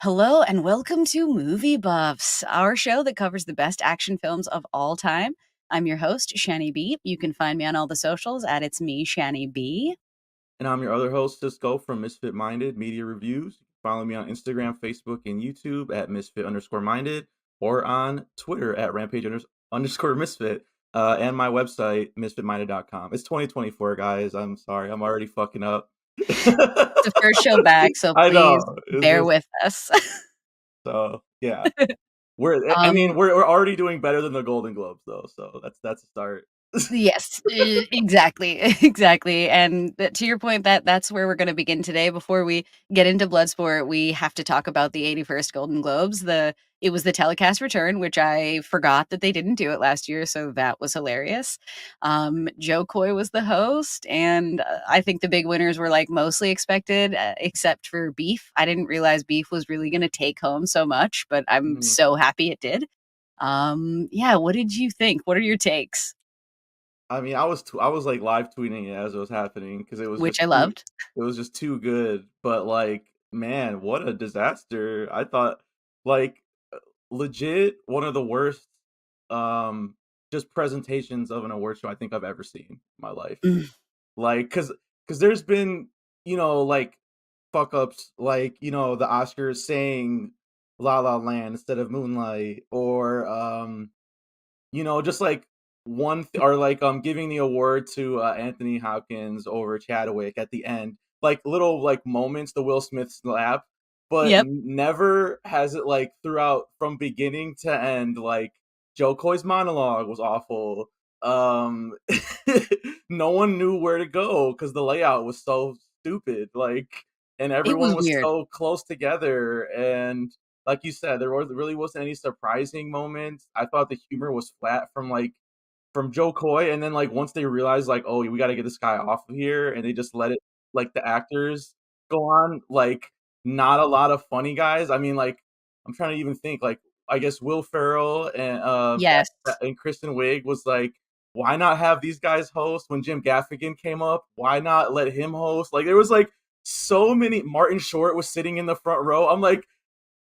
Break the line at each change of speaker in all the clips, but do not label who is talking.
Hello and welcome to Movie Buffs, our show that covers the best action films of all time. I'm your host, Shani B. You can find me on all the socials at It's Me, Shani B.
And I'm your other host, Cisco from Misfit Minded Media Reviews. Follow me on Instagram, Facebook, and YouTube at Misfit_Minded or on Twitter at Rampage Misfit and my website, misfitminded.com. It's 2024, guys. I'm sorry. I'm already fucking up.
It's the first show back, so
I
please
know. It's
bear
just
with us.
so yeah. We're I
um,
mean, we're already doing better than the Golden Globes though, so that's a start.
Yes, exactly, exactly. And to your point, that's where we're going to begin today. Before we get into Bloodsport, we have to talk about the 81st Golden Globes. It was the telecast return, which I forgot that they didn't do it last year, so that was hilarious. Joe Coy was the host, and I think the big winners were like mostly expected, except for Beef. I didn't realize Beef was really going to take home so much, but I'm
Mhm.
so happy it did. Yeah, what did you think? What are your takes?
I mean, I was like live tweeting it as it was happening because
Which I loved.
it was just too good. But like, man, what a disaster! I thought like legit one of the worst um just presentations of an award show I think I've ever seen in my life.
Mm,
Like, cause there's been like fuck ups like the Oscars saying La La Land instead of Moonlight or just like or like giving the award to Anthony Hopkins over Chadwick at the end. Like little like moments, the Will Smith slap, but
yep,
never has it like throughout from beginning to end. Like Joe Coy's monologue was awful. Um no one knew where to go because the layout was so stupid. Like and
it
everyone
was
was
weird.
so close together and like you said, really wasn't any surprising moments. I thought the humor was flat from Joe Coy, and then like once they realized like, oh, we got to get this guy off of here, and they just let it like the actors go on. Like, not a lot of funny guys. I mean, like I'm trying to even think. Like, I guess Will Ferrell and
Yes.
and Kristen Wiig was like, why not have these guys host when Jim Gaffigan came up? Why not let him host? Like, there was like so many. Martin Short was sitting in the front row. I'm like,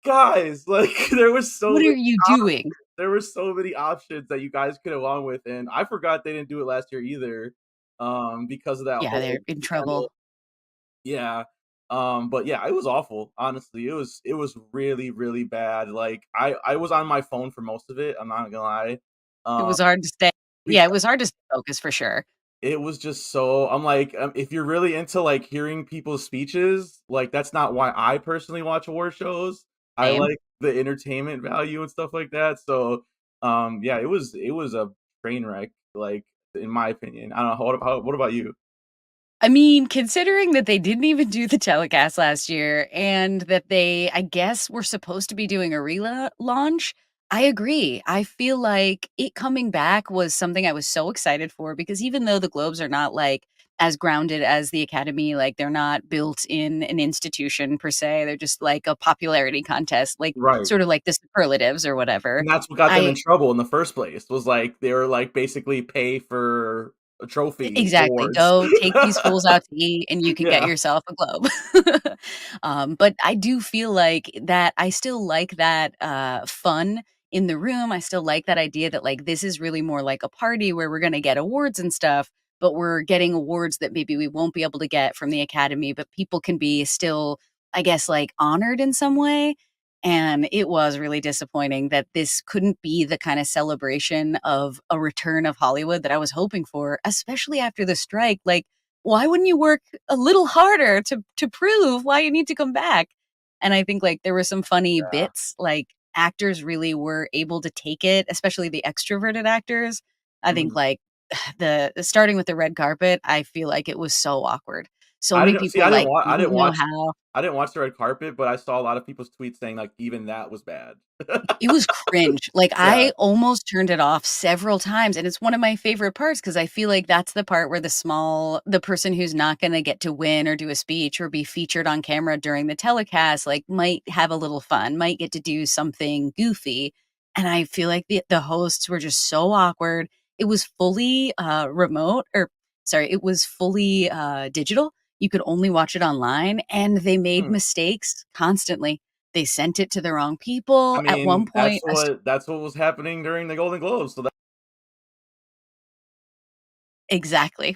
guys, like
What are you doing?
there were so many options that you guys could have gone with, and I forgot they didn't do it last year either, because of that
Yeah,
whole
they're in
scandal.
trouble.
Yeah, but yeah, it was awful. Honestly, it was really really bad. Like I was on my phone for most of it. I'm not gonna lie,
It
um,
was hard to stay Yeah, it
because
was hard to stay focused for sure.
it was just so. I'm like, if you're really into like hearing people's speeches, like that's not why I personally watch award shows. I
Same.
like the entertainment value and stuff like that. So, yeah, it was a train wreck, like in my opinion. I don't know. What about you?
I mean, considering that they didn't even do the telecast last year and that they, I guess, were supposed to be doing a relaunch, I agree. I feel like it coming back was something I was so excited for because even though the Globes are not like as grounded as the Academy, like they're not built in an institution per se, they're just like a popularity contest, like
Right.
sort of like the superlatives or whatever.
And that's what got them in
I
trouble in the first place. Was like they were like basically pay for a trophy
Exactly,
awards.
go take these fools out to eat, and you can get
Yeah.
yourself a globe. But I do feel like that I still like that, fun in the room, I still like that idea that, like, this is really more like a party where we're gonna get awards and stuff, but we're getting awards that maybe we won't be able to get from the Academy, but people can be still, I guess, like, honored in some way, and it was really disappointing that this couldn't be the kind of celebration of a return of Hollywood that I was hoping for, especially after the strike. Like, why wouldn't you work a little harder to prove why you need to come back? And I think like there were some funny
Yeah.
bits, like actors really were able to take it, especially the extroverted actors. I think
Mhm.
like the starting with the red carpet, I feel like it was so awkward. So
I
many
didn't see.
people like
I
didn't
didn't
know
watch.
how.
I didn't watch the red carpet, but I saw a lot of people's tweets saying like even that was bad.
It was cringe. Like,
Yeah.
I almost turned it off several times, and it's one of my favorite parts because I feel like that's the part where the person who's not gonna get to win or do a speech or be featured on camera during the telecast, like, might have a little fun, might get to do something goofy, and I feel like the hosts were just so awkward. It was fully, remote or sorry, it was fully, digital. You could only watch it online, and they made
Hmm.
mistakes constantly. They sent it to the wrong
I
people. At one
mean,
point, a
that's what was happening during the Golden Globes, so that
exactly,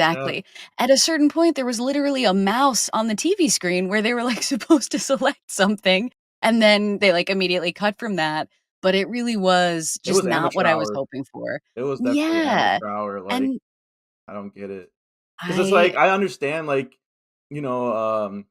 yeah,
exactly. At a certain point, there was literally a mouse on the TV screen where they were, like, supposed to select something, and then they, like, immediately cut from that, but it really was
it
just
was
not
amateur
what I was
hour.
hoping for.
It was definitely
Yeah,
amateur hour, like,
and
I don't get it. 'Cause it's
I
like, I understand, like, you know,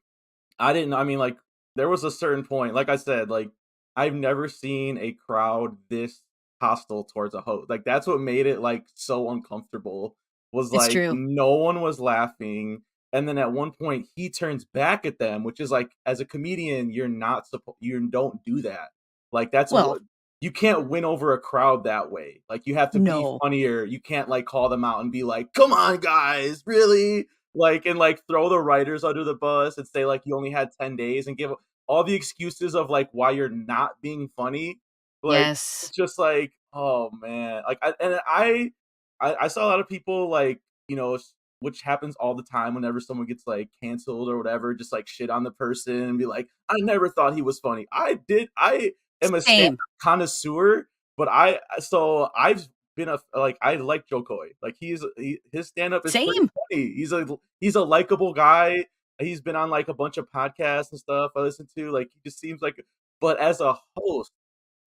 I didn't I mean, like, there was a certain point, like I said, like, I've never seen a crowd this hostile towards a host. Like, that's what made it, like, so uncomfortable, was,
it's
like,
true.
no one was laughing, and then at one point, he turns back at them, which is, like, as a comedian, you're not supposed you don't do that. Like, that's
Well,
what you can't win over a crowd that way. Like, you have to be
no.
funnier. You can't, like, call them out and be like, "Come on, guys, really?" Like, and, like, throw the writers under the bus and say, like, you only had 10 days and give all the excuses of, like, why you're not being funny. Like,
Yes.
it's just like, oh, man. Like, I saw a lot of people, like, which happens all the time whenever someone gets, like, canceled or whatever, just, like, shit on the person and be like, "I never thought he was funny." I am a stand-up
Same,
connoisseur, but I've been I like Joe Coy. Like, his stand-up is pretty
same.
funny. He's a likable guy. He's been on, like, a bunch of podcasts and stuff I listen to, like, he just seems like but as a host,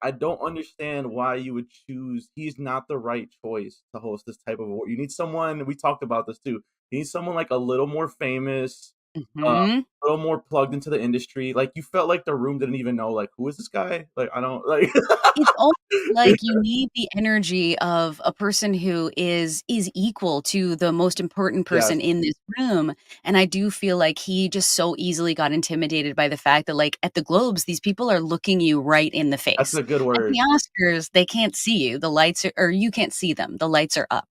I don't understand why you would choose he's not the right choice to host this type of award. You need someone we talked about this too. You need someone, like, a little more famous,
Mhm.
a little more plugged into the industry. Like, you felt like the room didn't even know, like, "Who is this guy?" Like, I don't like
It's almost like you need the energy of a person who is equal to the most important
Yes,
person in this room, and I do feel like he just so easily got intimidated by the fact that, like, at the Globes, these people are looking you right in the
that's
face.
a good
At the
word.
Oscars, they can't see you, the lights are or you can't see them, the lights are up.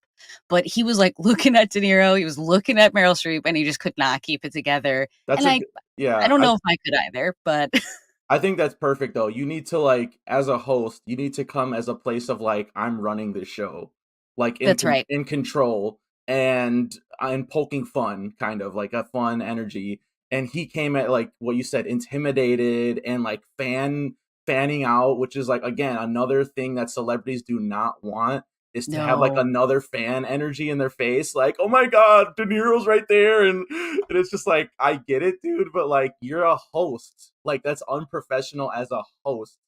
But he was, like, looking at De Niro, he was looking at Meryl Streep, and he just could not keep it together,
That's
and
a
I
g
I
yeah,
don't know if I could either, but
I think that's perfect though. You need to like as a host, you need to come as a place of like I'm running this show. Like
that's right.
in control and I'm poking fun kind of like a fun energy. And he came at like what you said intimidated and like fanning out, which is like again another thing that celebrities do not want is to have like
No.
another fan energy in their face like, "Oh my god, De Niro's right there." And it's just like, I get it, dude, but like you're a host. Like that's unprofessional as a host.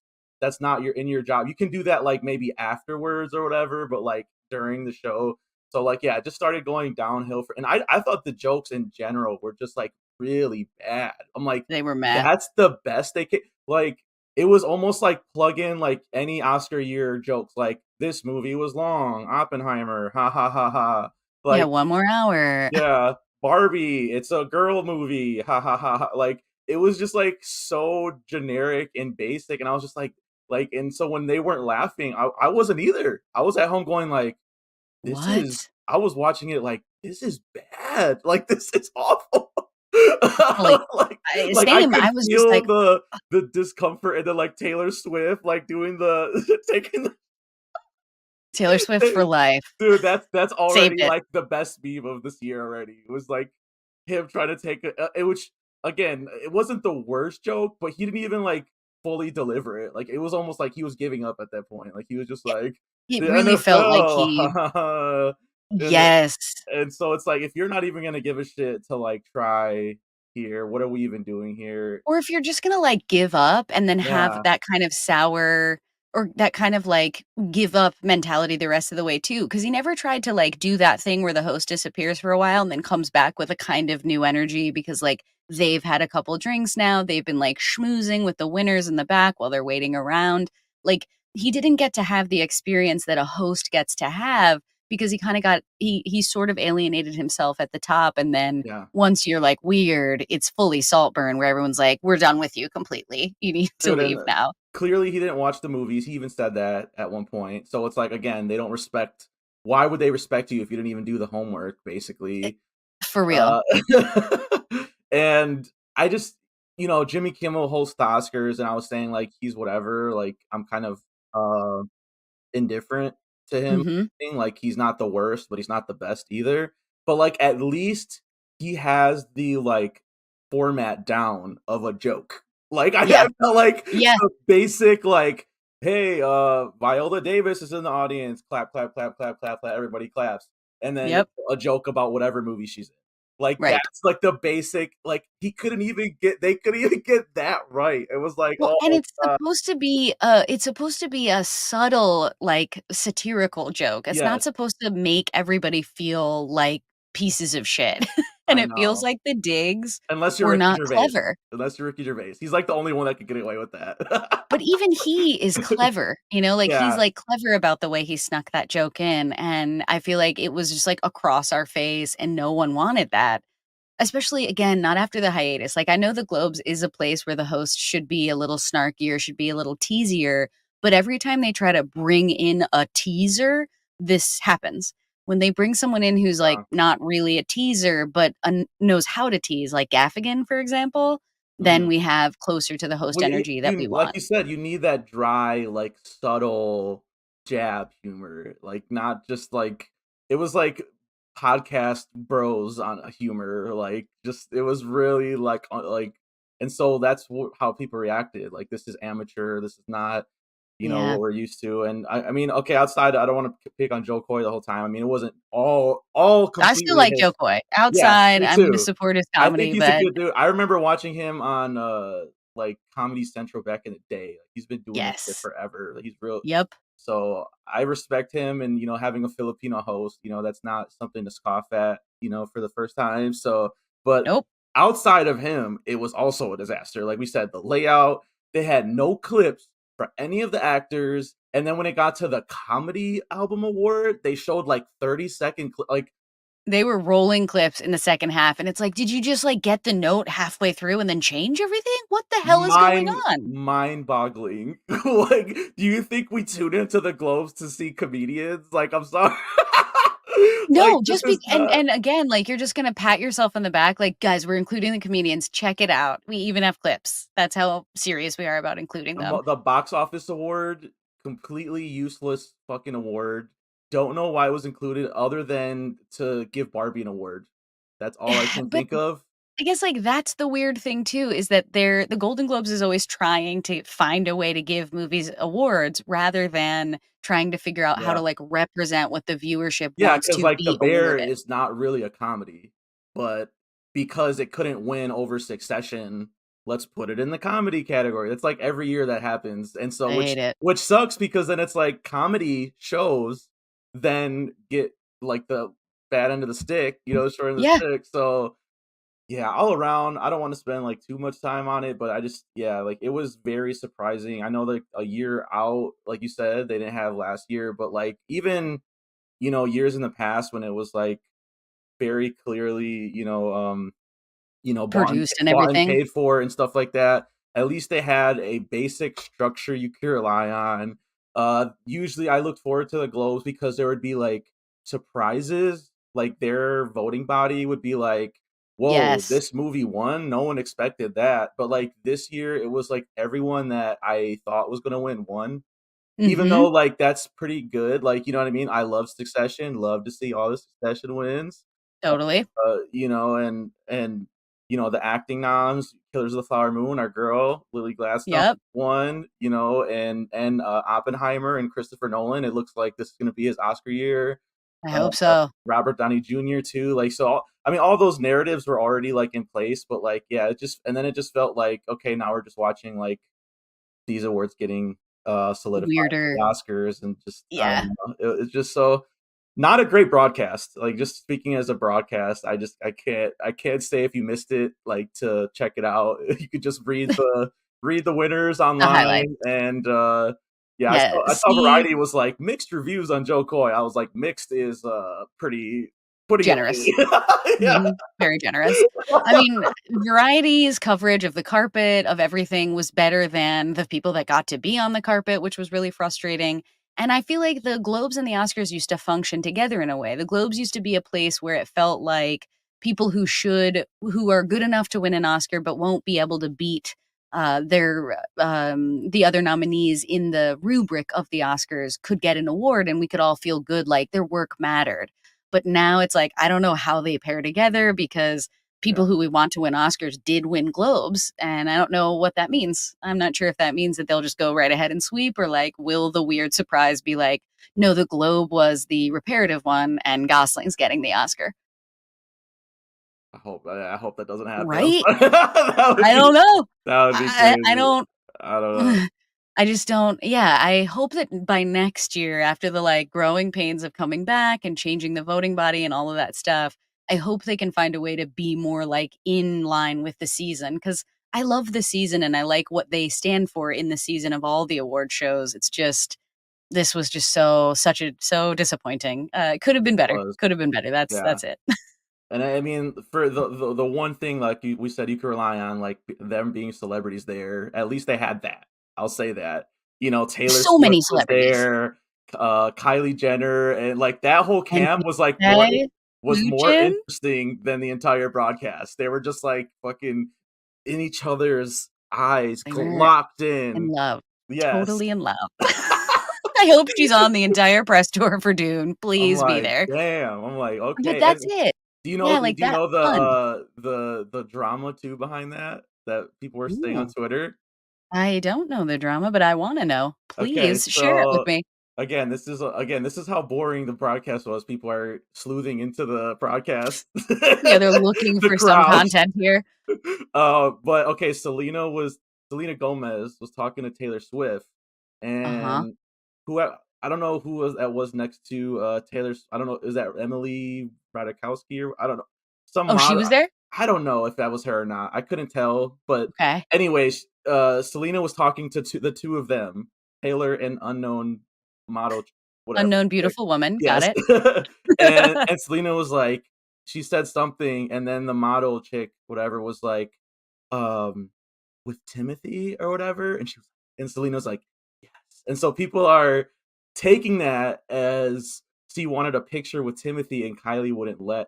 That's not your in your job. You can do that like maybe afterwards or whatever, but like during the show. So like yeah, it just started going downhill for and I thought the jokes in general were just like really bad. I'm like,
They were meh.
that's the best they could like it was almost like plug in like any Oscar year jokes, like this movie was long, Oppenheimer, ha ha ha ha.
Yeah,
Like,
1 more hour.
yeah, Barbie, it's a girl movie, ha ha ha ha. Like, it was just like so generic and basic, and I was just and so when they weren't laughing, I wasn't either. I was at home going like, this is
What?
I was watching it like, "This is bad, like, this is awful."
Like,
Like
I
like, I
same,
could
I was just
feel
like,
the discomfort and then, like, Taylor Swift, like, doing the taking
Taylor Swift for
the
life.
dude, that's
Saved
already,
it.
like, the best meme of this year already. It was, like, him trying to take it which, again, it wasn't the worst joke, but he didn't even, like, fully deliver it. Like, it was almost like he was giving up at that point. Like, he was just
It
like,
it
"The
really felt like he
NFL." And
yes.
and so it's like, if you're not even gonna give a shit to, like, try here, what are we even doing here?
Or if you're just gonna, like, give up and then have
Yeah,
that kind of sour or that kind of, like, give up mentality the rest of the way too, because he never tried to, like, do that thing where the host disappears for a while and then comes back with a kind of new energy because, like, they've had a couple drinks now, they've been, like, schmoozing with the winners in the back while they're waiting around. Like, he didn't get to have the experience that a host gets to have because he kinda got he sort of alienated himself at the top, and then
yeah.
once you're, like, weird, it's fully Saltburn where everyone's like, "We're done with you completely. You need to
Dude, and
leave now."
clearly he didn't watch the movies. He even said that at one point. So it's like again, they don't respect why would they respect you if you didn't even do the homework,
Eh
basically?
for real.
Uh, and I just Jimmy Kimmel hosts the Oscars, and I was saying like he's whatever. Like I'm kind of indifferent to him.
Mhm.
Like he's not the worst, but he's not the best either. But like at least he has the like format down of a joke. Like, I
Yeah.
felt like
Yeah.
the basic, like, "Hey, Viola Davis is in the audience. Clap, clap, clap, clap, clap, clap, everybody claps." And then
Yep.
a joke about whatever movie she's in. Like,
Right.
that's, like, the basic like, he couldn't even get they couldn't even get that right. It was like,
Well,
"Oh
and
my god."
it's supposed to be a subtle, like, satirical joke. It's not
Yes,
supposed to make everybody feel like pieces of shit, and
I
it feels
know.
like the digs
Unless you're
were
Ricky
not
Gervais.
clever.
Unless you're Ricky Gervais. He's, like, the only one that could get away with that.
But even he is clever, like, he's,
Yeah,
like, clever about the way he snuck that joke in, and I feel like it was just, like, across our face, and no one wanted that. Especially, again, not after the hiatus. Like, I know the Globes is a place where the host should be a little snarkier, should be a little teasier, but every time they try to bring in a teaser, this happens. When they bring someone in who's, like,
uh,
not really a teaser, but knows how to tease, like Gaffigan, for example, then
mhm.
we have closer to the host
Well,
energy that we
you like
want.
you said, you need that dry, like, subtle jab humor, like, not just, like it was like podcast bros on a humor, like, just it was really, like and so that's how people reacted, like, "This is amateur, this is not, what
Yeah.
we're used to," and I mean, okay, outside, I don't wanna pick on Joe Coy the whole time, I mean, it wasn't all
I still
completely
like Joe
his.
Coy.
Yeah,
Outside,
me
I'm gonna
too.
support his
I think
comedy,
he's a
but
good dude. I remember watching him on, like, Comedy Central back in the day. Like, he's been doing this shit
yes.
forever. Like, he's real
Yep.
so I respect him and, having a Filipino host, that's not something to scoff at, for the first time. So, but
Nope.
outside of him, it was also a disaster. Like we said, the layout, they had no clips for any of the actors. And then when it got to the comedy album award, they showed like 30-second like
They were rolling clips in the second half, and it's like, "Did you just, like, get the note halfway through and then change everything? What the hell is going on?"
mind-boggling. Like, do you think we tune into the Globes to see comedians? Like, I'm sorry. Like,
No,
this
just be
is not
and again, like, you're just gonna pat yourself on the back, like, "Guys, we're including the comedians, check it out. We even have clips." That's how serious we are about including them.
the box office award, completely useless fucking award. Don't know why it was included other than to give Barbie an award. That's all I can
But
think of.
I guess, like, that's the weird thing too, is that the Golden Globes is always trying to find a way to give movies awards rather than trying to figure out how to,
Yeah.
like, represent what the viewership
Yeah,
wants
because
to
like, The
be
Bear
awarded.
is not really a comedy, but because it couldn't win over Succession, let's put it in the comedy category. It's like every year that happens, and so
I hate it.
which sucks because then it's like comedy shows then get, like, the bad end of the stick, the short end of the
Yeah.
stick, so, yeah, all around, I don't wanna spend, like, too much time on it, but I just yeah, like, it was very surprising. I know, like, a year out, like you said, they didn't have last year, but, like, even years in the past when it was, like, very clearly,
Produced and
bought and
everything.
paid for and stuff like that, at least they had a basic structure you could rely on. Usually I looked forward to the Globes because there would be, like, surprises, like, their voting body would be like, "Whoa,
Yes.
this movie won? No one expected that." But, like, this year, it was like everyone that I thought was gonna win won. Even
Mhm.
though, like, that's pretty good, like, you know what I mean? I love Succession, love to see all the Succession wins,
Totally.
and, the acting noms, Killers of the Flower Moon, our girl, Lily Gladstone
Yep.
won, and Oppenheimer and Christopher Nolan, it looks like this is gonna be his Oscar year.
I
Uh,
hope so.
Robert Downey Jr. too, like, so I mean, all those narratives were already, like, in place, but, like, yeah, it just felt like, okay, now we're just watching, like, these awards getting, solidified for the
Weirder.
Oscars and just I
Yeah.
don't know, it's just so not a great broadcast, like, just speaking as a broadcast, I can't say if you missed it, like, to check it out. You could just read the winners
The highlights.
online and, yeah,
Yeah.
I saw
See,
Variety was like, "Mixed reviews on Joe Coy." I was like, "Mixed is, pretty putting it
generous.
lightly." Yeah.
Mhm. Very generous. I mean, Variety's coverage of the carpet, of everything was better than the people that got to be on the carpet, which was really frustrating. And I feel like the Globes and the Oscars used to function together in a way. The Globes used to be a place where it felt like people who are good enough to win an Oscar but won't be able to beat the other nominees in the rubric of the Oscars could get an award and we could all feel good like their work mattered. But now it's like, I don't know how they pair together because people
Yeah.
who we want to win Oscars did win Globes, and I don't know what that means. I'm not sure if that means that they'll just go right ahead and sweep, or like, will the weird surprise be like, no, the Globe was the reparative one, and Gosling's getting the Oscar,
I hope that doesn't happen.
right?
I'm sorry.
I don't know.
That would be
I
crazy.
don't.
I don't know.
I just don't, yeah, I hope that by next year, after the, like, growing pains of coming back and changing the voting body and all of that stuff, I hope they can find a way to be more, like, in line with the season, because I love the season and I like what they stand for in the season of all the award shows. It's just this was just so disappointing. It could have been better,
Was.
could have been better,
Yeah.
that's it.
And I mean, for the one thing, like we said, you could rely on like them being celebrities there. At least they had that. I'll say that. You know, Taylor
So
Swift
many
was
celebrities.
there, Kylie Jenner, and like that whole
And
camp was like
Tay,
more
Luchin,
interesting than the entire broadcast. They were just like fucking in each other's eyes,
they were
locked
in
in.
love,
Yes.
totally in love. I hope she's on the entire press tour for Dune.
I'm
Please be
like,
there.
damn. I'm like,
But
okay.
that's
And
it. Yeah, like,
do you
that's
know
fun.
the drama too behind that, that people were saying on
Ooh,
Twitter?
I don't know the drama, but I wanna know.
Okay,
Please share it with
so
me.
again, this is how boring the broadcast was. People are sleuthing into the broadcast.
Yeah, they're looking
The
for some
crowd.
content here.
But okay, Selena Gomez was talking to Taylor Swift,
Uh-huh.
and I don't know who was next to Taylor's. I don't know, is that Emily Ratajkowski, or I don't know, some
Oh, she
model.
was there?
I don't know if that was her or not. I couldn't tell, but
Okay.
anyways, Selena was talking to the two of them, Taylor and unknown model, whatever.
Unknown
Chick.
beautiful woman, got
Yes,
it.
and Selena was like, she said something, and then the model chick, whatever, was like, um, "With Timothy or whatever," and Selena's like, "Yes." And so people are taking that as she wanted a picture with Timothy and Kylie wouldn't let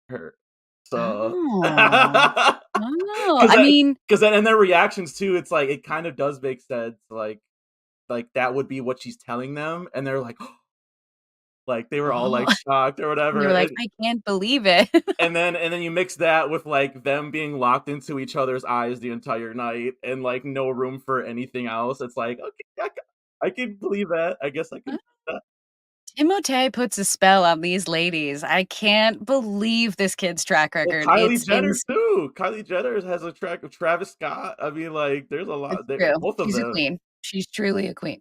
her. So,
Oh.
because
Oh, I
that
mean,
'cause then in their reactions too, it's like, it kind of does make sense, like that would be what she's telling them, and they're like, like, they were all,
oh,
like, shocked or
they
whatever,
were like, "I can't believe it."
and then you mix that with, like, them being locked into each other's eyes the entire night and, like, no room for anything else. It's like, "Okay, I can believe that. I guess I can believe that."
Timothée puts a spell on these ladies. I can't believe this kid's track
Well,
record.
Kylie
It's
Jenner too. Kylie Jenner has a track of Travis Scott. I mean, like, there's a
It's
lot there,
true.
both of
She's a
them.
queen. She's truly a queen.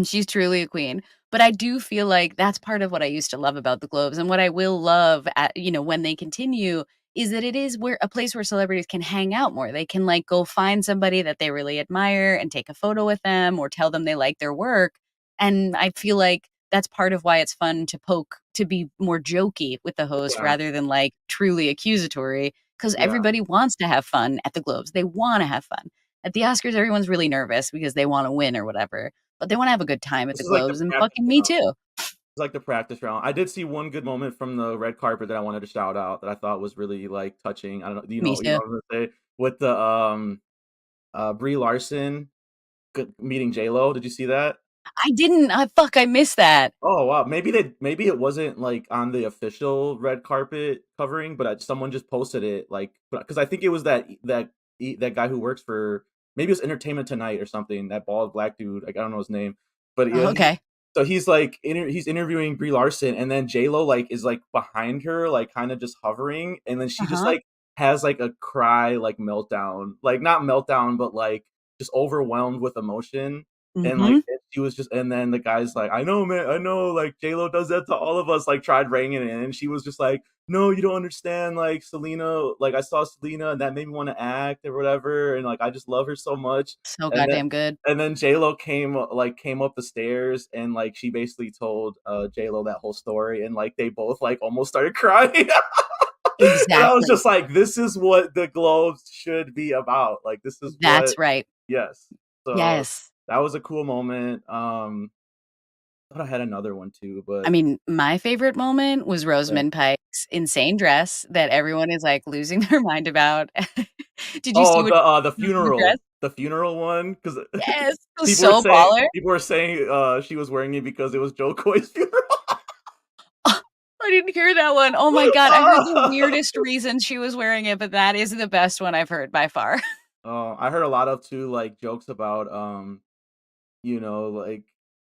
She's truly a queen. But I do feel like that's part of what I used to love about the Globes, and what I will love at, when they continue, is that it is where a place where celebrities can hang out more. They can, like, go find somebody that they really admire and take a photo with them or tell them they like their work, and I feel like that's part of why it's fun to be more jokey with the host
Yeah,
rather than, like, truly accusatory, because
yeah.
everybody wants to have fun at the Globes. They wanna have fun. At the Oscars, everyone's really nervous because they wanna win or whatever, but they wanna have a good time at
This
the
is like the
Globes, and
practice
fucking me
round.
too.
It's like the practice round. I did see one good moment from the red carpet that I wanted to shout out that I thought was really, like, touching. I don't know, do
Me
you know
too.
what I'm gonna say? With the, Brie Larson meeting J-Lo. Did you see that?
I didn't fuck, I missed that.
Oh, wow. Maybe it wasn't, like, on the official red carpet covering, but someone just posted it, like, because I think it was that guy who works for, maybe it was Entertainment Tonight or something, that bald black dude, like, I don't know his name, but yeah,
Oh, okay.
so he's, like, he's interviewing Brie Larson, and then J-Lo, like, is, like, behind her, like, kinda just hovering, and then she just,
Uh-huh.
like, has, like, a cry, like, meltdown. Like, not meltdown, but, like, just overwhelmed with emotion, and, like,
Mhm.
she was just, and then the guy's like, "I know, man, I know, like, J-Lo does that to all of us," like, tried reining it in, and she was just like, "No, you don't understand, like, Selena, like, I saw Selena, and that made me wanna act or whatever, and, like, I just love her so much."
So
And then
goddamn good.
J-Lo came up the stairs, and, like, she basically told, J-Lo that whole story, and, like, they both, like, almost started crying. And I was
Exactly.
just like, "This is what the Globes should be about, like, this is what."
That's right.
Yes. So,
Yes.
that was a cool moment. Thought I had another one too,
I
but
mean, my favorite moment was
yeah.
Rosamund Pike's insane dress that everyone is, like, losing their mind about. Did you see
Oh,
what the dress?
the funeral one, 'cause
Yes, it was so baller.
people were saying, she was wearing it because it was Joe Coy's funeral.
I didn't hear that one. Oh my god, I heard the weirdest reasons she was wearing it, but that is the best one I've heard by far.
I heard a lot of too, like, jokes about, like,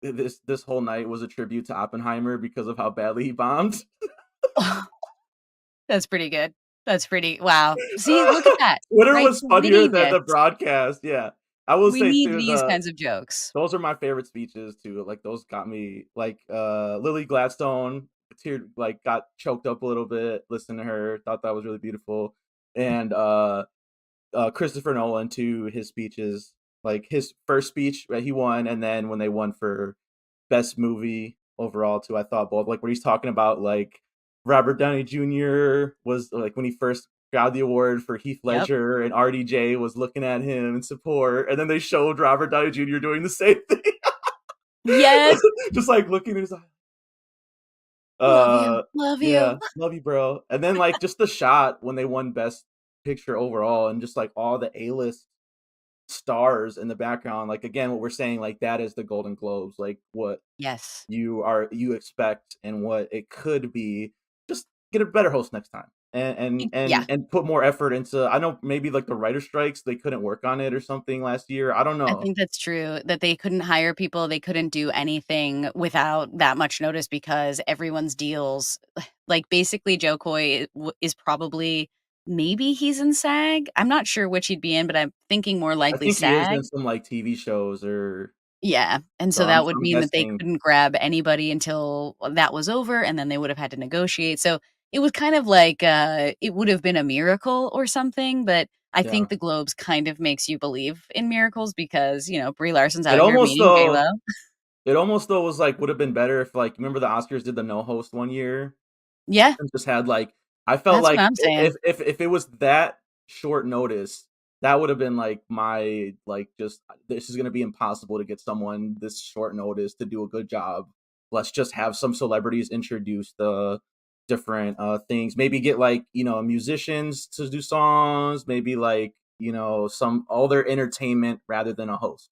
this whole night was a tribute to Oppenheimer because of how badly he bombed.
That's pretty good. That's pretty wow. See, look at that,
Twitter
right?
was funnier than
Wittiness.
the broadcast, yeah. I will
We
say
need
too,
these kinds of jokes.
those are my favorite speeches too, like, those got me like, Lily Gladstone got choked up a little bit listening to her, thought that was really beautiful, and, Christopher Nolan too, his speeches, like, his first speech that he won, and then when they won for best movie overall too, I thought both, like, when he's talking about, like, Robert Downey Jr. was, like, when he first got the award for Heath
Yep.
Ledger, and RDJ was looking at him in support, and then they showed Robert Downey Jr. doing the same thing.
Yes.
Just, like, looking at his eye.
Love you. Love
Yeah,
you.
love you, bro. And then, like, just the shot when they won best picture overall and just, like, all the A-list stars in the background, like, again, what we're saying, like, that is the Golden Globes, like, what
Yes.
you expect and what it could be. Just get a better host next time,
Yeah.
and put more effort into. I know maybe like the writer strikes, they couldn't work on it or something last year. I don't
I
know.
think that's true, that they couldn't hire people, they couldn't do anything without that much notice because everyone's deals like, basically, Joe Coy is probably maybe he's in SAG? I'm not sure which he'd be in, but I'm thinking more
I
likely
think he is in
SAG.
some like TV shows or
Yeah, and
so.
so that would
I'm
mean that they
guessing.
couldn't grab anybody until that was over, and then they would have had to negotiate, so it was kind of like, it would have been a miracle or something, but I
Yeah.
think the Globes kind of makes you believe in miracles because, Brie Larson's
It
out here
almost
meeting
though.
J-Lo.
It almost though was like would have been better if like remember the Oscars did the no host one year.
Yeah,
And just had, like I felt
that's what
like
I'm saying.
if it was that short notice, that would've been, like, my like, just, "This is gonna be impossible to get someone this short notice to do a good job. Let's just have some celebrities introduce the different, things. Maybe get, like, musicians to do songs, maybe, like, some all their entertainment rather than a host,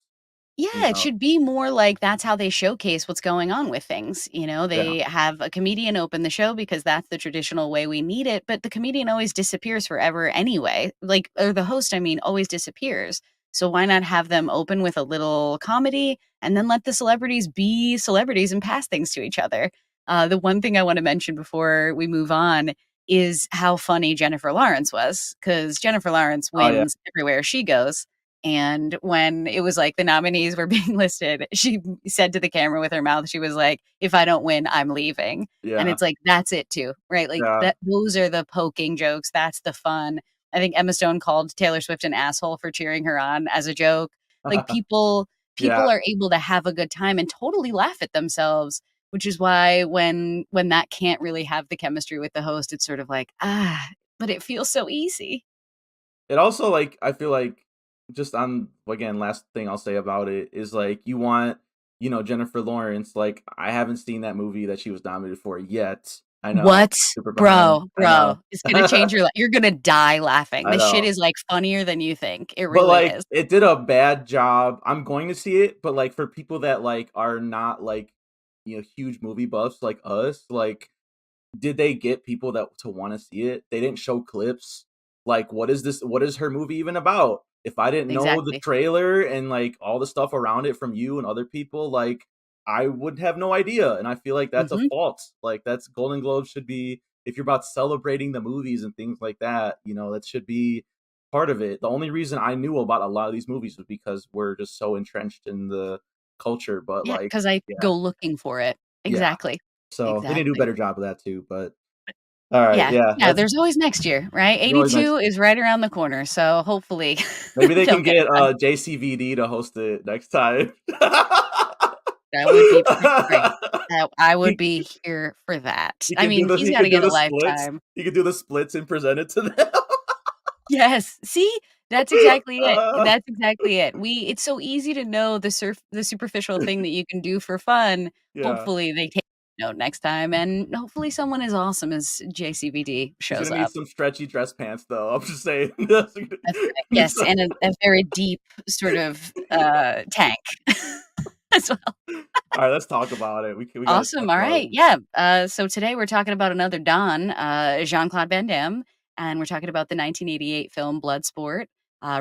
you
Yeah, it
know?"
should be more like that's how they showcase what's going on with things,
Yeah.
They have a comedian open the show because that's the traditional way we need it, but the comedian always disappears forever anyway. Like or the host, I mean, always disappears. So why not have them open with a little comedy and then let the celebrities be celebrities and pass things to each other? The one thing I want to mention before we move on is how funny Jennifer Lawrence was, because Jennifer Lawrence
Oh, yeah.
wins everywhere she goes. And when it was like the nominees were being listed, she said to the camera with her mouth, she was like, "If I don't win, I'm leaving." And
Yeah.
it's like, that's it too, right? Like
Yeah.
that those are the poking jokes. That's the fun. I think Emma Stone called Taylor Swift an asshole for cheering her on as a joke. Like people
Yeah.
are able to have a good time and totally laugh at themselves, which is why when that can't really have the chemistry with the host, it's sort of like, but it feels so easy.
It also, like, I feel like just on again, last thing I'll say about it is like you want, Jennifer Lawrence, like I haven't seen that movie that she was nominated for yet. I know.
What?
Super behind.
Bro,
I know.
bro, it's gonna change your life. You're gonna die laughing.
I
This shit
know.
is, like, funnier than you think. It
But
really
like
is.
it did a bad job. I'm going to see it, but like for people that like are not like, huge movie buffs like us, like did they get people that to wanna see it? They didn't show clips. Like, what is this what is her movie even about? If I didn't know the
Exactly.
trailer and, like, all the stuff around it from you and other people, like, I would have no idea, and I feel like that's a
Mhm.
fault. Like, that's Golden Globes should be if you're about celebrating the movies and things like that, that should be part of it. The only reason I knew about a lot of these movies was because we're just so entrenched in the culture, but,
Yeah,
like
'cause I
yeah,
go looking for it.
yeah.
Exactly.
So, they need to do a
Exactly.
better job of that too, but alright,
Yeah,
yeah,
yeah,
that's
there's always next year, right?
always nice.
82 is right around the corner, so hopefully
Maybe they
they'll
can
get it
get,
done.
JCVD to host it next time.
That would be pretty great. That I would
He
be here for that.
he
I
can do
mean,
the
he's
he
gotta
can do
get a
the splits.
lifetime.
He can do the splits and present it to them.
Yes, see? That's exactly it. That's exactly it. It's so easy to know the superficial thing that you can do for fun.
Yeah.
Hopefully, they take note next time, and hopefully someone as awesome as JCVD
He's
shows
gonna need
up.
some stretchy dress pants, though, I'm just saying.
That's right.
Need
Yes,
some
and a very deep sort of, tank. as well.
Alright, let's talk about it. We gotta talk
Awesome,
about it.
alright, yeah, so today we're talking about another Don, Jean-Claude Van Damme, and we're talking about the 1988 film Bloodsport,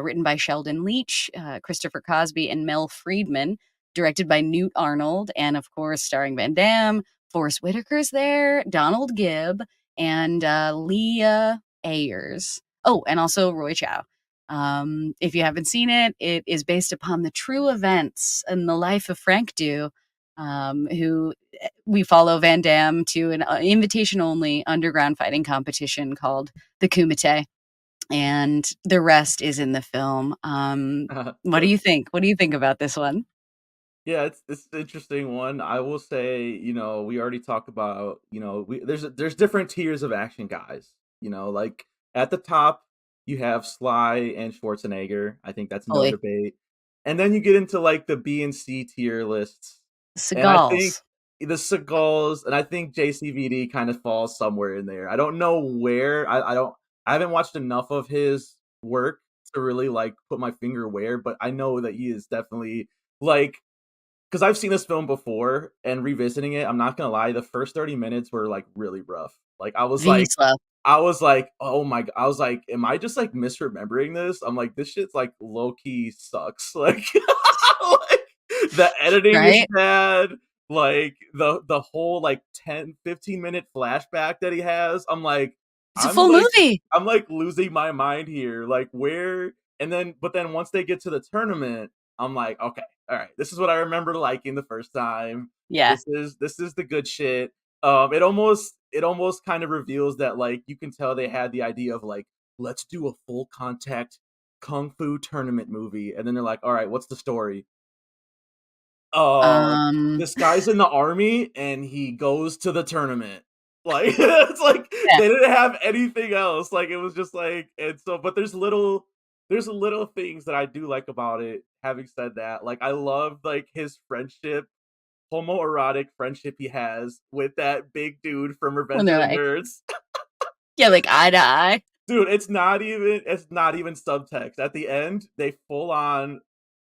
written by Sheldon Leach, Christopher Cosby, and Mel Friedman, directed by Newt Arnold, and of course, starring Van Damme, Forrest Whitaker's there, Donald Gibb, and, Leah Ayers. Oh, and also Roy Chow. If you haven't seen it, it is based upon the true events and the life of Frank Dux, who we follow Van Damme to an invitation only underground fighting competition called the Kumite, and the rest is in the film. What do
So
you think? What do you think about this one?
yeah, it's an interesting one. I will say, we already talked about, there's different tiers of action guys. Like at the top, you have Sly and Schwarzenegger. I think that's no
Fully.
debate. And then you get into like the B and C tier lists. And I think
Seagulls.
the Seagulls, and I think JCVD kind of falls somewhere in there. I don't know where. I haven't watched enough of his work to really like put my finger where, but I know that he is definitely like, because I've seen this film before and revisiting it, I'm not gonna lie, the first 30 minutes were like really rough. Like
V slow.
"Oh my I was like, am I just like misremembering this?" I'm like, "This shit's like low key sucks." Like the editing is
Right?
bad. Like the whole like 10-15 minute flashback that he has.
It's a
I'm
full
like
movie.
I'm like losing my mind here. Like where but then once they get to the tournament, I'm like, okay, all right, this is what I remember liking the first time.
Yeah.
This is the good shit. It almost kind of reveals that like you can tell they had the idea of like, let's do a full contact kung fu tournament movie, and then they're like, all right, what's the story? Uh,
Um,
this guy's in the army and he goes to the tournament. Like it's like
yeah.
they didn't have anything else. Like it was just like, and so but there's little things that I do like about it. Having said that, like I love like his friendship, homoerotic friendship he has with that big dude from
When
Revenge
they're
of the
like,
Nerds.
yeah, like eye to eye.
Dude, it's not even subtext. At the end, they full on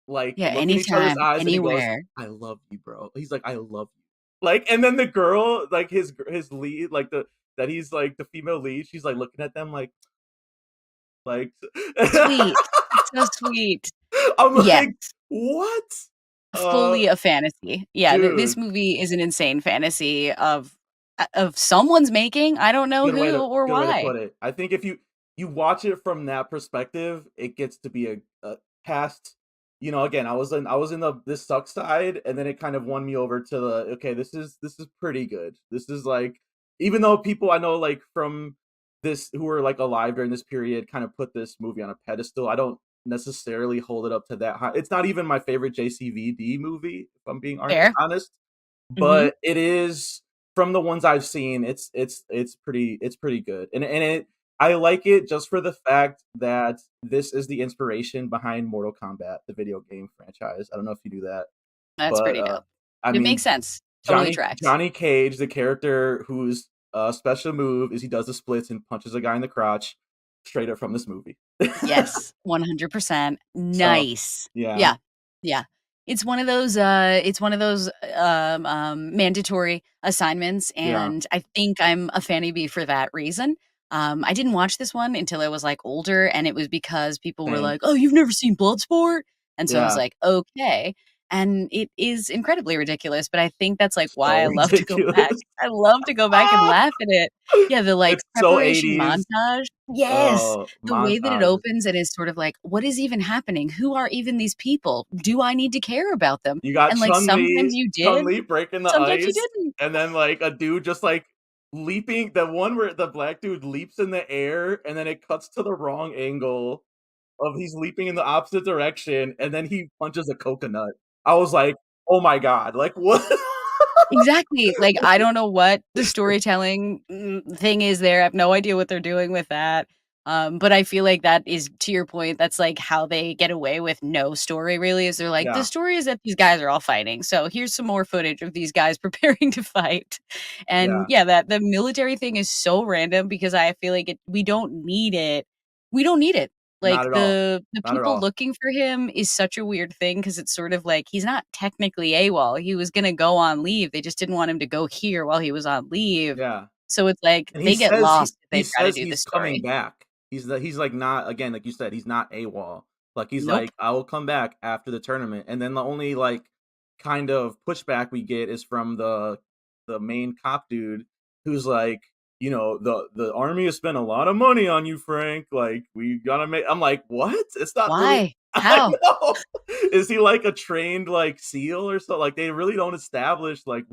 like,
Yeah,
look in each other's
anytime,
eyes and he goes,
anywhere.
"I love you, bro." He's like, "I love you." Like, and then the girl, like his lead, like that he's like the female lead, she's like looking at them like
Sweet. It's so sweet.
I'm
Yes.
like, "What?" Uh,
Fully a fantasy. Yeah, this
dude,
movie is an insane fantasy of someone's making, I don't know who or
good way to
why.
put it. I think if you watch it from that perspective, it gets to be a past. Again, I was in the this sucks side, and then it kind of won me over to the okay. This is pretty good. This is like, even though people I know like from this who were like alive during this period kind of put this movie on a pedestal. I don't necessarily hold it up to that high. It's not even my favorite JCVD movie, if I'm being
Fair.
honest.
Mhm.
But it is, from the ones I've seen, it's pretty good. And I like it just for the fact that this is the inspiration behind Mortal Kombat, the video game franchise. I don't know if you do that,
That's
but
pretty dope.
I
It makes
mean,
sense. Totally
Johnny
tracks.
Johnny Cage, the character whose special move is he does the splits and punches a guy in the crotch, straight up from this movie.
Yes, 100%.
So
Nice.
yeah,
Yeah, yeah. It's one of those, mandatory assignments,
yeah,
and I think I'm a fanny bee for that reason. I didn't watch this one until I was, like, older, and it was because people were
same,
like, "Oh, you've never seen Bloodsport?" And so I was
yeah,
like, "Okay." And it is incredibly ridiculous, but I think that's, like, why
so
I love to go back.
ridiculous.
I love to go back and laugh at it. Yeah, the, like,
It's so
preparation
80s.
montage. Yes!
Oh,
The way that it
montages.
opens and is sort of like, "What is even happening? Who are even these people? Do I need to care about them?"
You got
And, like, sometimes
Chun-Li
you did,
Chun-Li breaking the
sometimes you
ice,
didn't.
and then, like, a dude just, like, leaping the one where the black dude leaps in the air, and then it cuts to the wrong angle of he's leaping in the opposite direction, and then he punches a coconut. I was like, "Oh my god." Like, what?
Exactly, like, I don't know what the storytelling, thing is there, I have no idea what they're doing with that, but I feel like that is to your point, that's, like, how they get away with no story really, is they're like, "The
Yeah,
story is that these guys are all fighting, so here's some more footage of these guys preparing to fight." And,
yeah.
yeah, that the military thing is so random because I feel like we don't need it. We don't need it.
Not
Like,
at all.
the
Not at
people
all.
looking for him is such a weird thing because it's sort of like he's not technically AWOL, he was gonna go on leave, they just didn't want him to go here while he was on leave.
Yeah.
So it's like
And
they get lost if
he
they try to
says
do the
he's coming
story.
back. He's, like, not again, like you said, he's not AWOL. Like, he's
Nope.
like, "I will come back after the tournament," and then the only, like, kind of pushback we get is from the main cop dude who's like, "The army has spent a lot of money on you, Frank, like, we gotta make." I'm like, "What? It's not really."
Why?
I
How?
know. Is he, like, a trained, like, SEAL or so? Like, they really don't establish, like,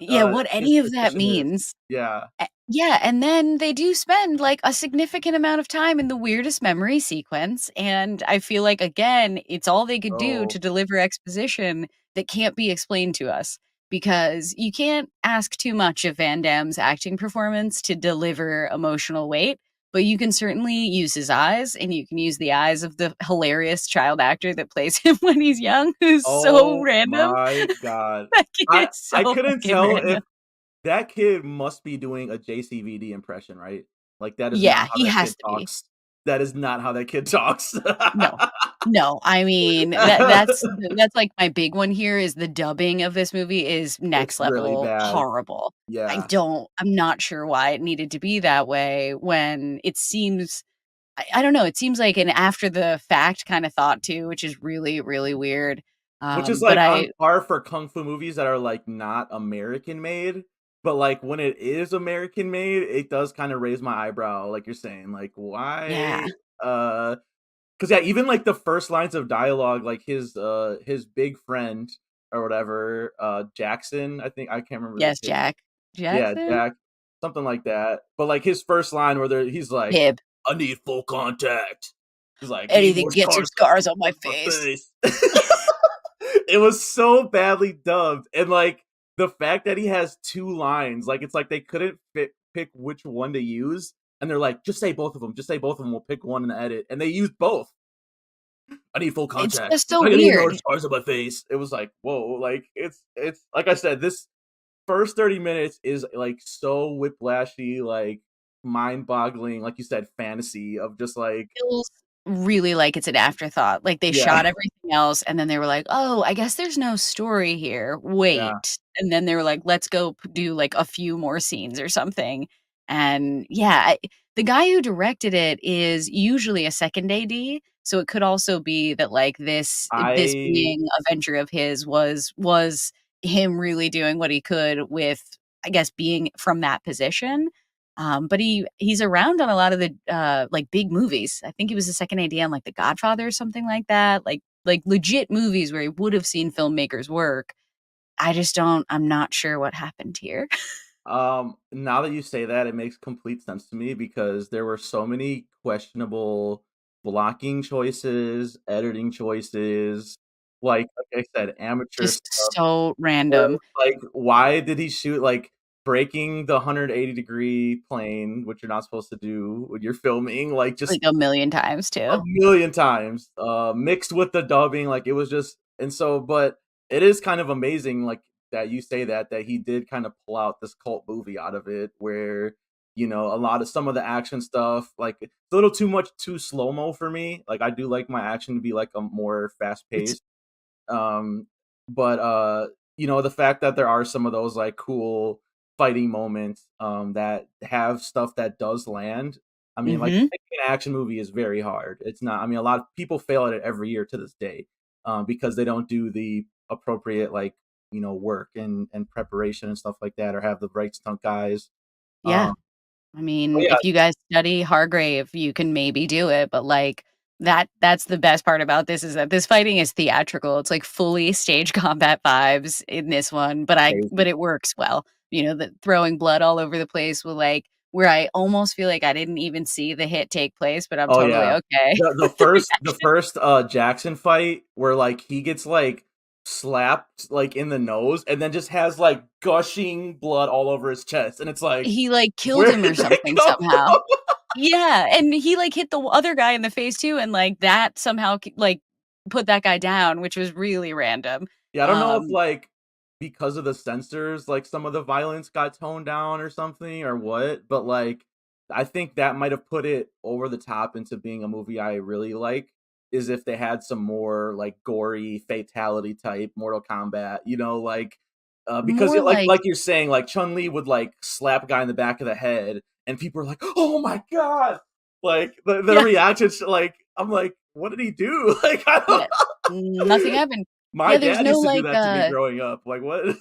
Yeah, what
his
any of that
position is.
means.
Yeah.
Yeah, and then they do spend, like, a significant amount of time in the weirdest memory sequence, and I feel like, again, it's all they could do
Oh.
to deliver exposition that can't be explained to us, because you can't ask too much of Van Damme's acting performance to deliver emotional weight, but you can certainly use his eyes, and you can use the eyes of the hilarious child actor that plays him when he's young, who's so
Oh
random.
my god.
That kid is
I
so
couldn't
fucking
tell if
random.
that kid must be doing a JCVD impression, right? Like, that is not
Yeah,
how
he
that kid
has to be.
talks. That is not how that kid talks.
No. No, I mean, that's, like, my big one here is the dubbing of this movie is
It's
next
really
level
bad.
horrible.
Yeah.
I'm not sure why it needed to be that way when it seems I don't know, it seems like an after the fact kinda thought to, which is really, really weird.
Which is,
But
like, on
I
par for kung fu movies that are, like, not American made, but, like, when it is American made, it does kinda raise my eyebrow, like you're saying, like,
yeah.
why, uh 'cause, yeah, even, like, the first lines of dialogue, like, his big friend or whatever, Jackson, I think I can't remember the
Yes,
kid.
Jack.
Yeah,
Jackson?
Jack, something like that, but, like, his first line where he's like,
Hib.
"I need full contact." He's like, "Need
Anything
more
gets your
scars
scars on my
on my
face.
face." It was so badly dubbed, and, like, the fact that he has 2 lines, like, it's like they couldn't pick which one to use, and they're like, "Just say both of them. Just say both of them. We'll pick one in the edit," and they used both. "I need full
It's
contact.
just so
I need more
weird.
scars on my face." It was like, "Whoa," like, it's like I said, this first 30 minutes is, like, so whiplashy, like, mind-boggling, like you said, fantasy of just, like
Feels really like it's an afterthought, like, they
yeah,
shot everything else, and then they were like, "Oh, I guess there's no story here.
yeah.
Wait." And then they were like, "Let's go do, like, a few more scenes or something." And, yeah, the guy who directed it is usually a second AD, so it could also be that, like, this
I
being a venture of his was him really doing what he could with, I guess, being from that position. But he's around on a lot of the, like, big movies. I think he was the second AD on, like, The Godfather or something like that, like, legit movies where he would have seen filmmakers work. I'm not sure what happened here.
Now that you say that, it makes complete sense to me because there were so many questionable blocking choices, editing choices, like I said, amateur
Just
stuff
so
where
random,
it's like, why did he shoot like breaking the 180-degree plane, which you're not supposed to do when you're filming, like just
like, a million times
a
too.
million times, mixed with the dubbing, like, it was just and so but it is kind of amazing, like, that you say that he did kinda pull out this cult movie out of it where, a lot of some of the action stuff, like, it's a little too much too slow-mo for me, like, I do like my action to be, like, a more
It's
fast-paced, um, but, the fact that there are some of those, like, cool fighting moments, that have stuff that does land. I mean, like,
Mhm.
making an action movie is very hard. It's not I mean, a lot of people fail at it every year to this day, because they don't do the appropriate, like, work and preparation and stuff like that or have the right stunt guys.
Yeah.
Um,
I
but
mean,
yeah,
if you guys study Hargrave, you can maybe do it, but, like, that's the best part about this is that this fighting is theatrical. It's, like, fully stage combat vibes in this one, but
crazy.
it works well. The throwing blood all over the place will, like where I almost feel like I didn't even see the hit take place, but I'm
Oh,
totally
yeah.
okay
The
with the
the
reaction.
first, Jackson fight where, like, he gets, like, slapped, like, in the nose and then just has, like, gushing blood all over his chest, and it's like,
He, like, killed
"Where
him or
did that
something
come
somehow.
from?"
Yeah, and he, like, hit the other guy in the face too, and, like, that somehow like, put that guy down, which was really random.
Yeah, I don't know if,
Um,
like, because of the censors, like, some of the violence got toned down or something or what, but, like, I think that might have put it over the top into being a movie I really like, is if they had some more, like, gory fatality type Mortal Kombat, because
More like
like you're saying, like, Chun-Li would, like, slap a guy in the back of the head, and people are like, "Oh my god!" Like, the
yeah,
reactions, like, I'm like, "What did he do?" Like, I don't
yeah, nothing happened.
my
Yeah, there's
dad
no,
used to do
like,
that to me growing up, like, what?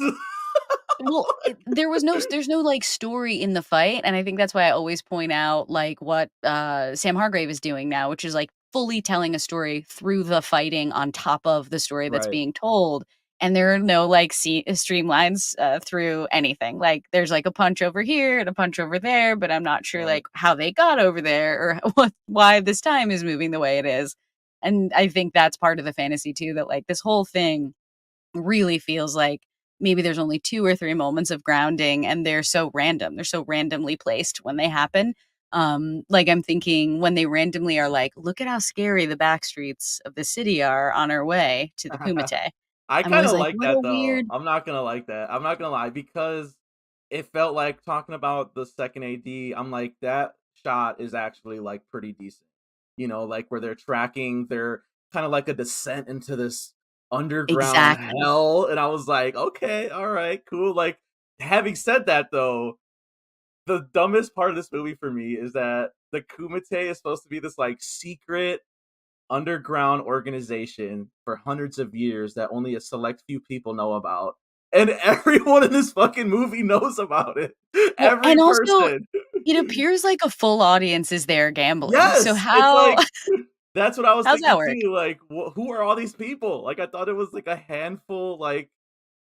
well, there's no, like, story in the fight, and I think that's why I always point out, like, what, Sam Hargrave is doing now, which is, like, fully telling a story through the fighting on top of the story that's
Right,
being told, and there are no, like, streamlines, through anything, like, there's, like, a punch over here and a punch over there, but I'm not sure,
right.
like, how they got over there or why this time is moving the way it is, and I think that's part of the fantasy too, that, like, this whole thing really feels like maybe there's only 2 or 3 moments of grounding, and they're so random. They're so randomly placed when they happen. Like, I'm thinking when they randomly are like, "Look at how scary the back streets of the city are on our way to the Kumite."
I
I'm always
kinda
like,
like
"What a
that though.
weird."
I'm not gonna like that. I'm not gonna lie because it felt like talking about the second AD, I'm like, that shot is actually, like, pretty decent. Like, where they're tracking their kinda like a descent into this underground
Exactly.
hell, and I was like, "Okay, alright, cool." Like, having said that though, the dumbest part of this movie for me is that the Kumite is supposed to be this, like, secret underground organization for hundreds of years that only a select few people know about. And everyone in this fucking movie knows about it.
Well,
Every
and also,
person.
it appears like a full audience is there gambling. So
Yes, it's
how
like that's what I was
how's that
thinking
work?
too. Like, who are all these people? Like, I thought it was like a handful.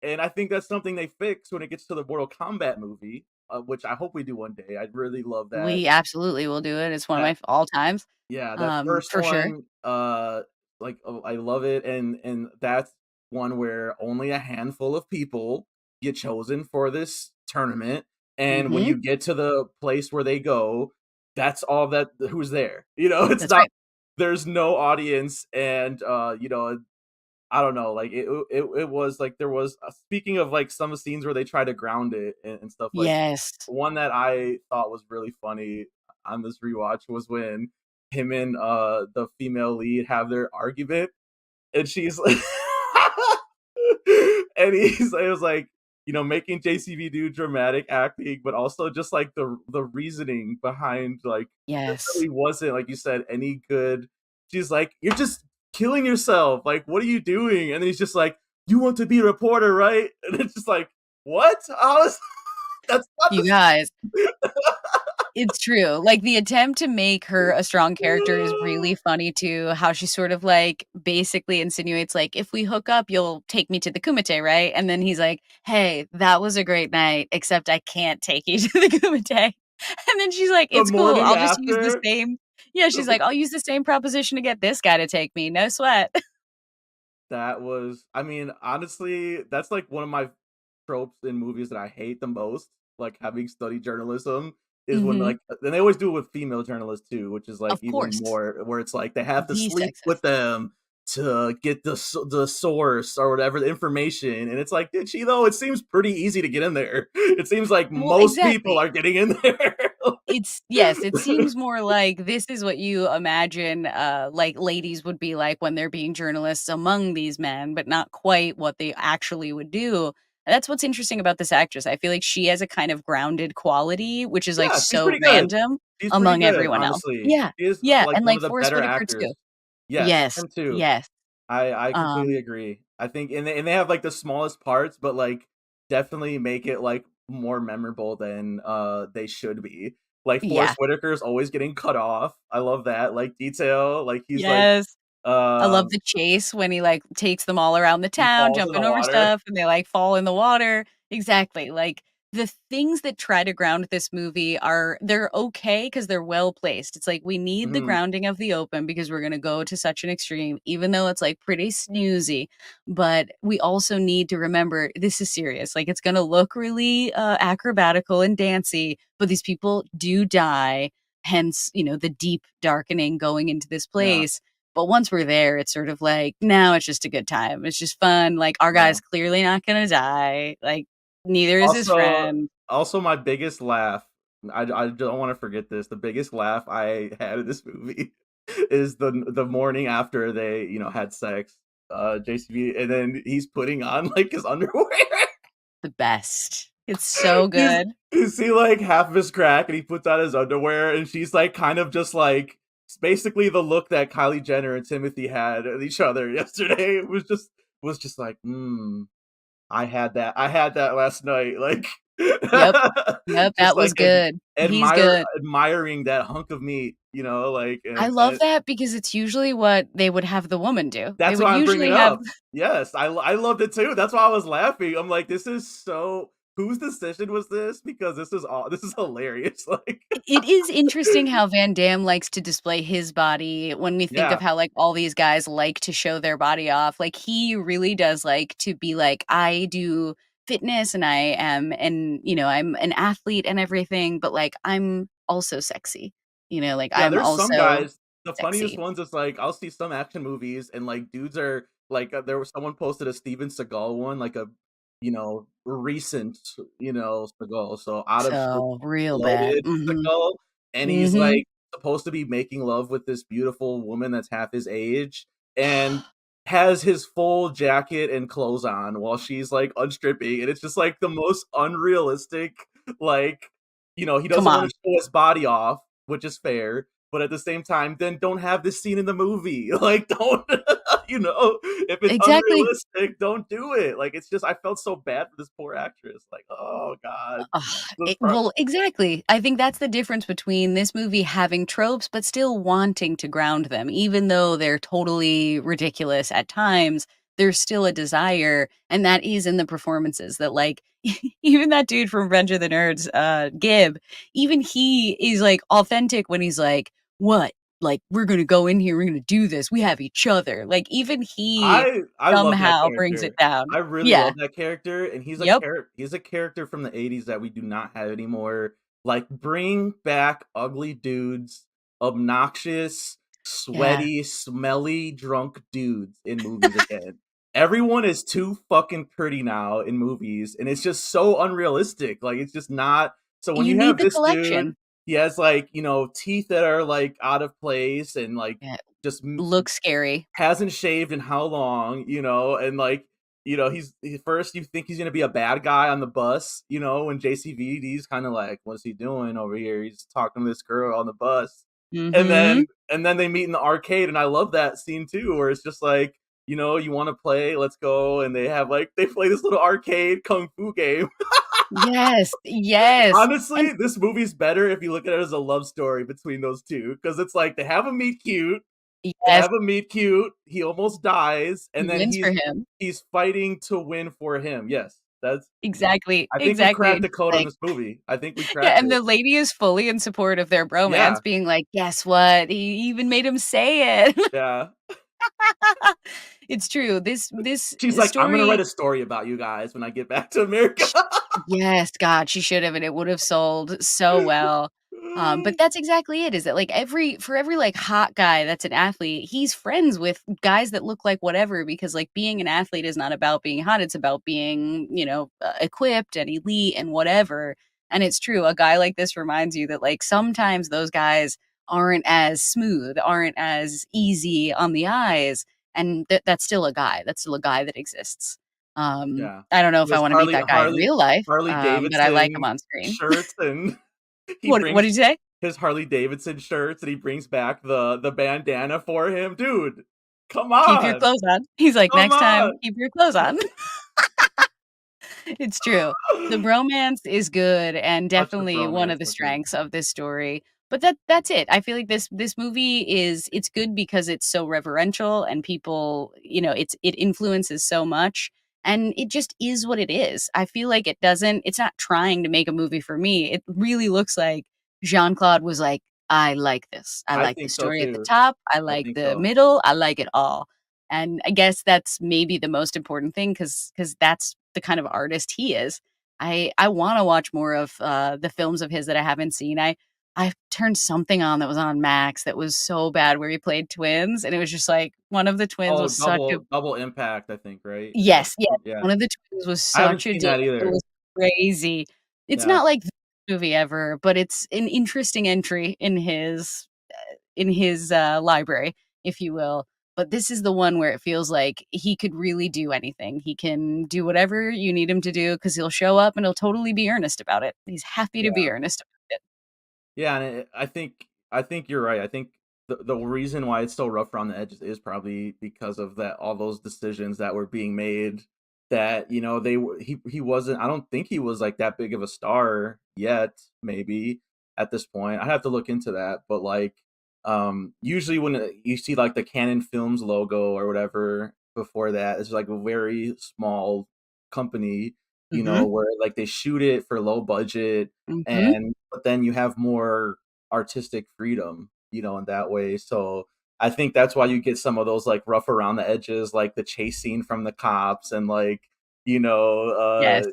And I think that's something they fix when it gets to the Mortal Kombat movie, which I hope we do one day. I'd really love that.
We absolutely will do it. It's one of my all times,
Yeah, that first
for sure.
one, I love it, and that's one where only a handful of people get chosen for this tournament, and when
Mhm.
you get to the place where they go, that's all that who's there, it's
That's
not
right.
there's no audience, and, I don't know, like, it was like there was speaking of, like, some scenes where they try to ground it and stuff, like,
Yes.
one that I thought was really funny on this rewatch was when him and, the female lead have their argument, and she's like and it was like, making JCV do dramatic acting, but also just, like, the reasoning behind, like, there
Yes.
really wasn't, like you said, any good she's like, "You're just killing yourself, like, what are you doing?" And then he's just like, "You want to be a reporter, right?" And it's just like, "What? How is that's not
You
the
guys, it's true. Like, the attempt to make her a strong character is really funny too, how she sort of, like, basically insinuates, like, "If we hook up, you'll take me to the Kumite, right?" And then he's like, "Hey, that was a great night, except I can't take you to the Kumite." And then she's like,
the
"It's cool.
morning
I'll just use the
after."
same." Yeah, she's like, "I'll use the same proposition to get this guy to take me. No sweat."
That was I mean, honestly, that's, like, one of my tropes in movies that I hate the most, like, having studied journalism is when,
Mhm.
like and they always do it with female journalists too, which is, like,
Of
even
course.
more where it's like they have to
The
sleep with
sexist.
them to get the source or whatever, the information, and it's like, "Did she though?" It seems pretty easy to get in there. It seems like
Well,
most people
exactly.
are getting in there.
It's yes, it seems more like this is what you imagine, like, ladies would be like when they're being journalists among these men, but not quite what they actually would do. And that's what's interesting about this actress. I feel like she has a kind of grounded quality, which is, like,
Yeah, she's
so
pretty good.
random
She's pretty
among
good,
everyone else.
honestly.
Yeah,
She is,
yeah,
like,
and,
one
like,
of the
Forest
better
Whitaker too.
actors. Yes,
Yes,
him too.
yes,
I completely
um,
agree. I think and they have, like, the smallest parts, but, like, definitely make it, like, more memorable than, they should be. Like, Forest
yeah,
Whitaker's always getting cut off. I love that, like, detail. Like, he's like,
yes. I love
um,
the chase when he, like, takes them all around the
he
town,
falls in
jumping
the
over
water.
stuff, and they, like, fall in the water. Exactly, like, the things that try to ground this movie are they're okay because 'cause they're well placed. It's like, we need the
Mhm.
grounding of the open because we're gonna go to such an extreme, even though it's, like, pretty snoozy, but we also need to remember this is serious. Like, it's gonna look really, acrobatical and dancy, but these people do die, hence, the deep darkening going into this
Yeah,
place. But once we're there, it's sort of like, now it's just a good time. It's just fun. Like, our
yeah.
guy's clearly not gonna die. Like, neither is his
Also
friend.
also my biggest laugh I don't wanna forget this. The biggest laugh I had in this movie is the morning after they, had sex, JCB, and then he's putting on, like, his underwear.
The best. It's so
He's
good.
you see, like, half of his crack, and he puts on his underwear, and she's, like, kind of just, like it's basically the look that Kylie Jenner and Timothy had at each other yesterday. It was just like, "Mm, I had that last night," like,
Yep. Yep,
just,
that was
like,
good. He's good.
admiring that hunk of meat, like,
I love that because it's usually what they would have the woman do. They
that's
would
why I'm bringing
usually
it
have
up. Yes, I loved it too. That's why I was laughing. I'm like, "This is so whose decision was this? Because this is hilarious." Like,
it is interesting how Van Damme likes to display his body when we think of
yeah,
how, like, all these guys like to show their body off. Like, he really does like to be like, "I do fitness and I am and, I'm an athlete and everything, but, like, I'm also sexy." Like,
yeah.
I'm
There's some
also
guys. The funniest
sexy.
ones is like I'll see some action movies and like dudes are like there was someone posted a Steven Seagal one, like a recent Seagal, so out of
So, real bad.
loaded
Mhm.
Seagal, and he's
Mhm.
like supposed to be making love with this beautiful woman that's half his age, and has his full jacket and clothes on while she's like unstripping, and it's just like the most unrealistic, like, he
Come
doesn't want
on.
to show his body off, which is fair, but at the same time, then don't have this scene in the movie. Like, don't, if it's
Exactly.
unrealistic, don't do it. Like, it's just, I felt so bad for this poor actress. Like, oh God.
Ugh,
This part,
exactly. I think that's the difference between this movie having tropes, but still wanting to ground them. Even though they're totally ridiculous at times, there's still a desire, and that is in the performances that, like, even that dude from Revenge of the Nerds, Gib, even he is, like, authentic when he's like, "What? Like, we're gonna go in here, we're gonna do this, we have each other." Like, even he
I love that
somehow brings it
character.
down.
I really
Yeah.
love that character, and
Yep.
he's a character from the '80s that we do not have anymore. Like, bring back ugly dudes, obnoxious,
Yeah.
sweaty, smelly, drunk dudes in movies again. Everyone is too fucking pretty now in movies, and it's just so unrealistic. Like, it's just not so when
You
you
need
have
the
this dude,
collection.
he has, like, teeth that are, like, out of place and, like,
Yeah,
just
looks scary.
hasn't shaved in how long, and like, first you think he's gonna be a bad guy on the bus, when JCVD's kind of like, what's he doing over here? He's talking to this girl on the bus. And
Mhm.
then they meet in the arcade, and I love that scene too, where it's just like, you want to play, let's go, and they play this little arcade kung fu game.
Yes, yes, and
Honestly, this movie's better if you look at it as a love story between those two, because it's like they
yes,
have him meet cute, he almost dies,
he
and then
wins for
he's
him.
he's fighting to win for him. Yes, that's
Exactly,
I think we
exactly,
cracked
and
the
she's
code on
like
this movie. I think we
yeah,
cracked
and
it.
the lady is fully in support of their bromance,
Yeah,
being like, "Guess what? He even made him say it."
yeah.
It's true. This
She's like, "I'm gonna write
story
a story about you guys when I get back to America."
sh yes, God, she should have, and it would have sold so well. But that's exactly it, is that, like, every, like, hot guy that's an athlete, he's friends with guys that look like whatever because, like, being an athlete is not about being hot, it's about being, equipped and elite and whatever, and it's true, a guy like this reminds you that, like, sometimes those guys aren't as smooth, aren't as easy on the eyes, and that's still a guy, that's still a guy that exists.
Yeah.
I don't know if I
His
wanna meet that guy in real life,
Harley
but I like him
Davidson
on screen.
shirts, and he
What
brings
did you say?
his Harley Davidson shirts, and he brings back the bandana for him. Dude, come
"Keep your
on,
clothes on." He's like,
come
"Next time,
on.
keep your clothes on." It's true. The bromance is good and
Such a
definitely one
bromance
of the
movie.
strengths of this story. But that's it. I feel like this movie it's good because it's so reverential and people, it influences so much and it just is what it is. I feel like it's not trying to make a movie for me. It really looks like Jean-Claude was like, I like this. I
I
like the
think so
story at the
too.
top. I
I
like
think
the
so.
middle. I like it all. And I guess that's maybe the most important thing because that's the kind of artist he is. I wanna watch more of, the films of his that I haven't seen. I turned something on that was on Max that was so bad where he played twins, and it was just like one of the twins
Oh,
was such a
Double Impact, I think, right? Is that
yes, yes,
yeah.
one of the twins was
I haven't
such a
seen
dick.
that
It
either.
was crazy. It's
Yeah.
not like movie ever, but it's an interesting entry in his library, if you will. But this is the one where it feels like he could really do anything. He can do whatever you need him to do because he'll show up and he'll totally be earnest about it. He's happy to be earnest about it.
Yeah, and I think you're right. I think the reason why it's so rough around the edges is probably because of that all those decisions that were being made that he wasn't. I don't think he was like that big of a star yet. Maybe at this point, I have to look into that. But like, usually when you see like the Canon Films logo or whatever before that, it's like a very small company.
Mhm.
Where like they shoot it for low budget
Mhm.
and but then you have more artistic freedom, in that way. So I think that's why you get some of those like rough around the edges, like the chase scene from the cops and like, you know,
Yes.
uh,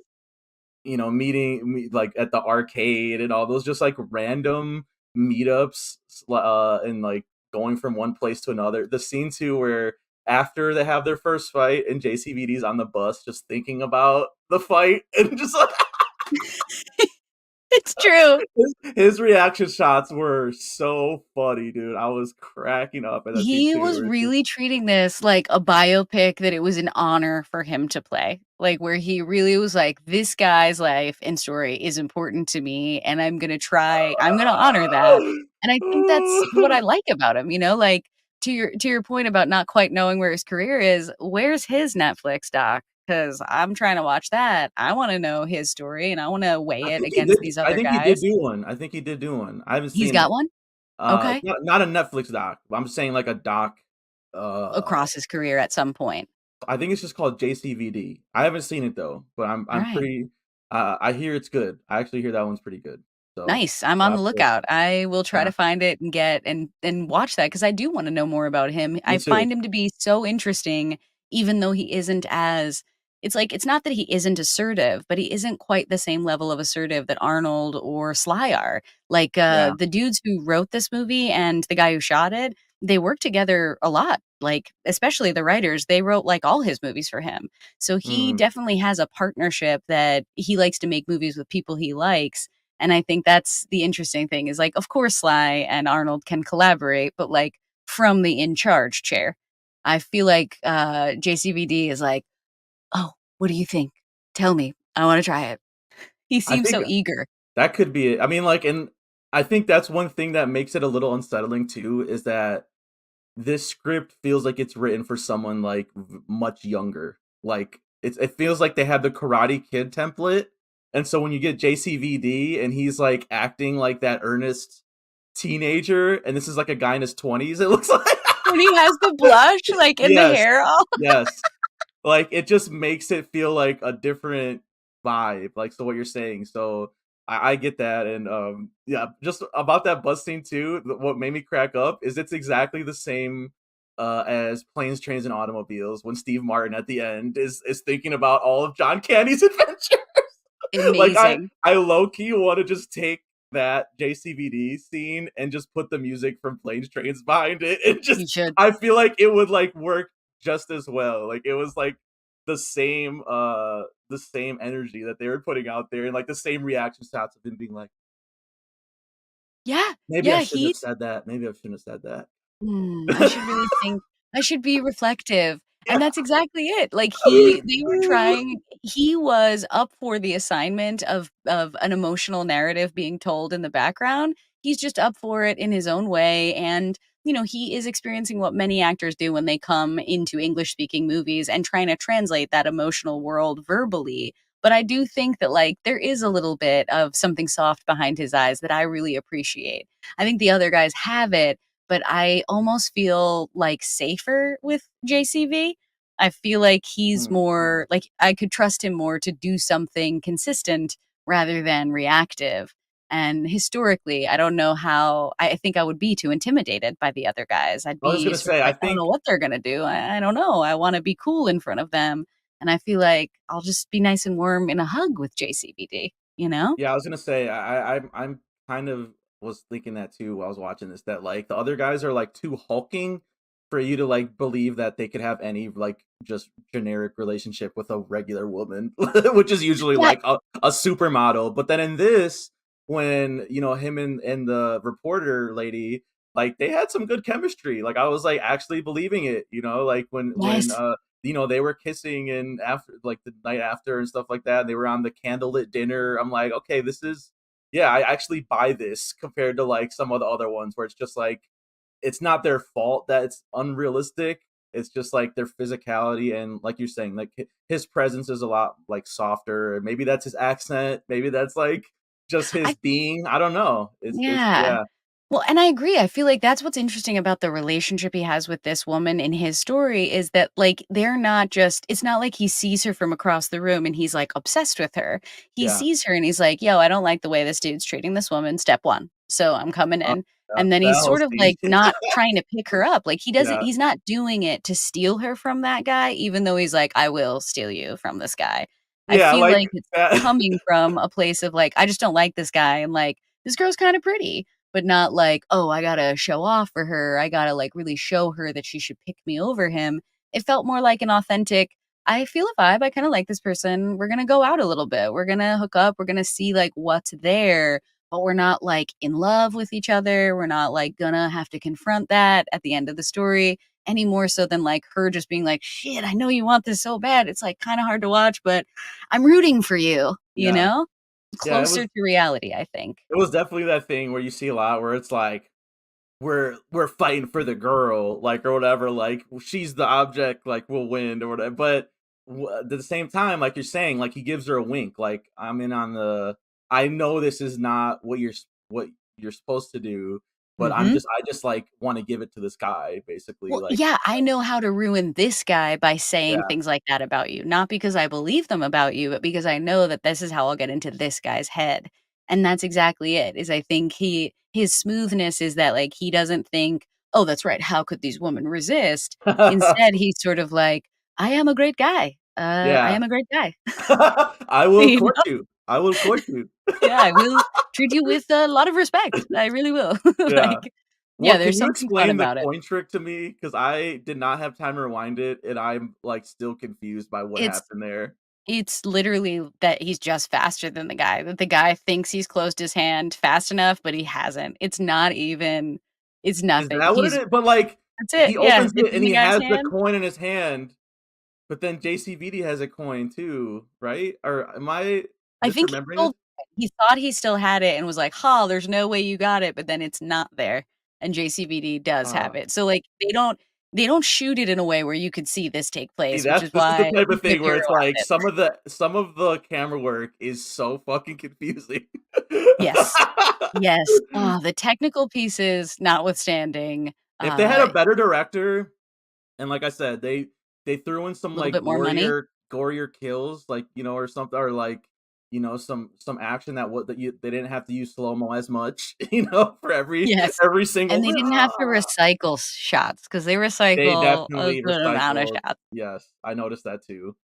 like at the arcade and all those just like random meetups and like going from one place to another. The scene too where after they have their first fight and JCVD's on the bus just thinking about the fight and just like
It's true.
his reaction shots were so funny, dude. I was cracking up at that scene
He
too.
was
Where it's just
really treating this like a biopic that it was an honor for him to play. Like, where he really was like, "This guy's life and story is important to me, and I'm gonna honor that." And I think that's what I like about him, like, to your point about not quite knowing where his career is, where's his Netflix doc? Because 'Cause I'm trying to watch that. I wanna know his story, and I wanna weigh
I
it
think he
against
did.
these
I
other
think he did
guys.
do one. I think he did do one. I haven't
He's
seen
got
it.
one? Okay.
Not a Netflix doc. I'm saying like a doc. Uh,
Across his career at some point.
I think it's just called JCVD. I haven't seen it though, but I'm
Alright.
pretty. I hear it's good. I actually hear that one's pretty good. So
Nice. I'm
we'll
on
have
the
to.
lookout. I will try
Yeah,
to find it and get and watch that because I do wanna know more about him.
me
I
too.
find him to be so interesting even though he isn't as it's like it's not that he isn't assertive, but he isn't quite the same level of assertive that Arnold or Sly are. Like,
Yeah.
the dudes who wrote this movie and the guy who shot it, they worked together a lot. Like, especially the writers, they wrote, like, all his movies for him. So he
Mhm.
definitely has a partnership that he likes to make movies with people he likes, and I think that's the interesting thing is like, of course, Sly and Arnold can collaborate, but like from the in charge chair. I feel like JCVD is like, oh, what do you think? Tell me. I want to try it. He
I
seems
think
so eager.
that could be it. I mean, like, and I think that's one thing that makes it a little unsettling too, is that this script feels like it's written for someone like much younger. Like it feels like they have the Karate Kid template, and so when you get JCVD and he's like acting like that earnest teenager, and this is like a guy in his 20s, it looks like.
And he has the blush, like in the
Yes,
hair. All
yes. Like, it just makes it feel like a different vibe, like, so what you're saying, so I get that, and, yeah, just about that bus scene too, what made me crack up is it's exactly the same, as Planes, Trains, and Automobiles when Steve Martin at the end is thinking about all of John Candy's adventures. Like,
amazing.
I low key wanna just take that JCVD scene and just put the music from Planes, Trains behind it, and just
You should.
I feel like it would, like, work just as well. Like, it was, like, the same energy that they were putting out there and, like, the same reaction shots of him being like,
Yeah.
"Maybe I
Yeah.
shouldn't have
He
said that. Maybe I shouldn't have said that."
I should really think I should be reflective,
Yeah.
and that's exactly it, like, they were
Mhm.
trying he was up for the assignment of an emotional narrative being told in the background. He's just up for it in his own way, and, he is experiencing what many actors do when they come into English-speaking movies and trying to translate that emotional world verbally, but I do think that, like, there is a little bit of something soft behind his eyes that I really appreciate. I think the other guys have it, but I almost feel, like, safer with JCV. I feel like he's
Mm.
more like, I could trust him more to do something consistent rather than reactive, and historically, I don't know how I think I would be too intimidated by the other guys. I'd
I was
be
gonna
sort of
say, I
like, "I don't know
think
what they're gonna do. I don't know. I wanna be cool in front of them," and I feel like I'll just be nice and warm in a hug with JCVD, you know?
yeah, I was gonna say, I'm kind of was thinking that too while I was watching this, that, like, the other guys are, like, too hulking for you to, like, believe that they could have any, like, just generic relationship with a regular woman, which is usually,
Yeah,
like, a supermodel, but then in this, when him and the reporter lady, like they had some good chemistry. Like I was like actually believing it, like when
Yes.
they were kissing and after like the night after and stuff like that. And they were on the candlelit dinner. I'm like, okay, this is yeah, I actually buy this compared to like some of the other ones where it's just like it's not their fault that it's unrealistic. It's just like their physicality and like you're saying, like his presence is a lot like softer. Maybe that's his accent. Maybe that's like just his
I
being. I don't know. It's
Yeah.
yeah,
Well, and I agree. I feel like that's what's interesting about the relationship he has with this woman in his story is that, like, they're not just it's not like he sees her from across the room and he's, like, obsessed with her. He
yeah.
sees her and he's like, "Yo, I don't like the way this dude's treating this woman, step 1. So I'm coming
Uh,
in."
yeah,
And then
that
he's
whole
sort of,
scene.
like, not trying to pick her up. Like,
Yeah,
he's not doing it to steal her from that guy, even though he's like, "I will steal you from this guy." I
yeah,
feel
like
like it's
that.
coming from a place of, like, "I just don't like this guy," and, like, "This girl's kinda pretty." But not like, "Oh, I gotta show off for her. I gotta, like, really show her that she should pick me over him." It felt more like an authentic, "I feel a vibe. I kinda like this person. We're gonna go out a little bit. We're gonna hook up. We're gonna see, like, what's there, but we're not, like, in love with each other. We're not, like, gonna have to confront that at the end of the story any more so than, like, her just being like, "Shit, I know you want this so bad. It's, like, kinda hard to watch, but I'm rooting for you," you
Yeah,
know?
yeah. It
Closer
was
to reality, I think.
it was definitely that thing where you see a lot where it's like we're fighting for the girl, like, or whatever, like, she's the object, like, we'll win or whatever, but at the same time, like you're saying, like, he gives her a wink, like, I'm in on the I know this is not what you're supposed to do, but
Mhm.
I just, like, wanna give it to this guy, basically,
Well,
like
yeah, I know how to ruin this guy by saying
yeah.
things like that about you, not because I believe them about you, but because I know that this is how I'll get into this guy's head. And that's exactly it. Is I think his smoothness is that like he doesn't think, "Oh, that's right. How could these women resist?" Instead, he's sort of like, "I am a great guy. I
Yeah.
am a great guy."
I will
You
court
know?
you. I will court you.
Yeah, I will treat you with a lot of respect. I really will.
Yeah.
Like,
Well,
yeah,
can
there's
you
something fun
explain the
about it.
coin trick to me? Because I did not have time to rewind it, and I'm, like, still confused by what
It's
happened there.
It's literally that he's just faster than the guy, that the guy thinks he's closed his hand fast enough, but he hasn't. It's
Is
nothing.
that what it is? But, like,
That's it,
he
yeah,
opens
it's
it and
in the
he
guy's
has the
hand.
coin in his hand, but then JCVD has a coin too, right? Or am I
I think he
misremembering
stole
this?
he thought he still had it and was like, "Ha, there's no way you got it," but then it's not there, and JCVD does have
Uh,
it. So, like, they don't shoot it in a way where you could see this take
See,
place, which
that's
is
this is the
why
type of
the
thing where
hero
it's
has
like
it.
some of the camera work is so fucking confusing.
Yes. Yes. The technical pieces notwithstanding,
If they had a
a
better director, and like I said, they threw in some
little
like
bit more money.
gorier kills, like or something, or like some action that what that you they didn't have to use slow mo as much, for
Yes,
every
and
single.
they didn't have to recycle shots because they
They
recycle a
definitely
good amount of
recycled.
shots.
Yes, I noticed that too.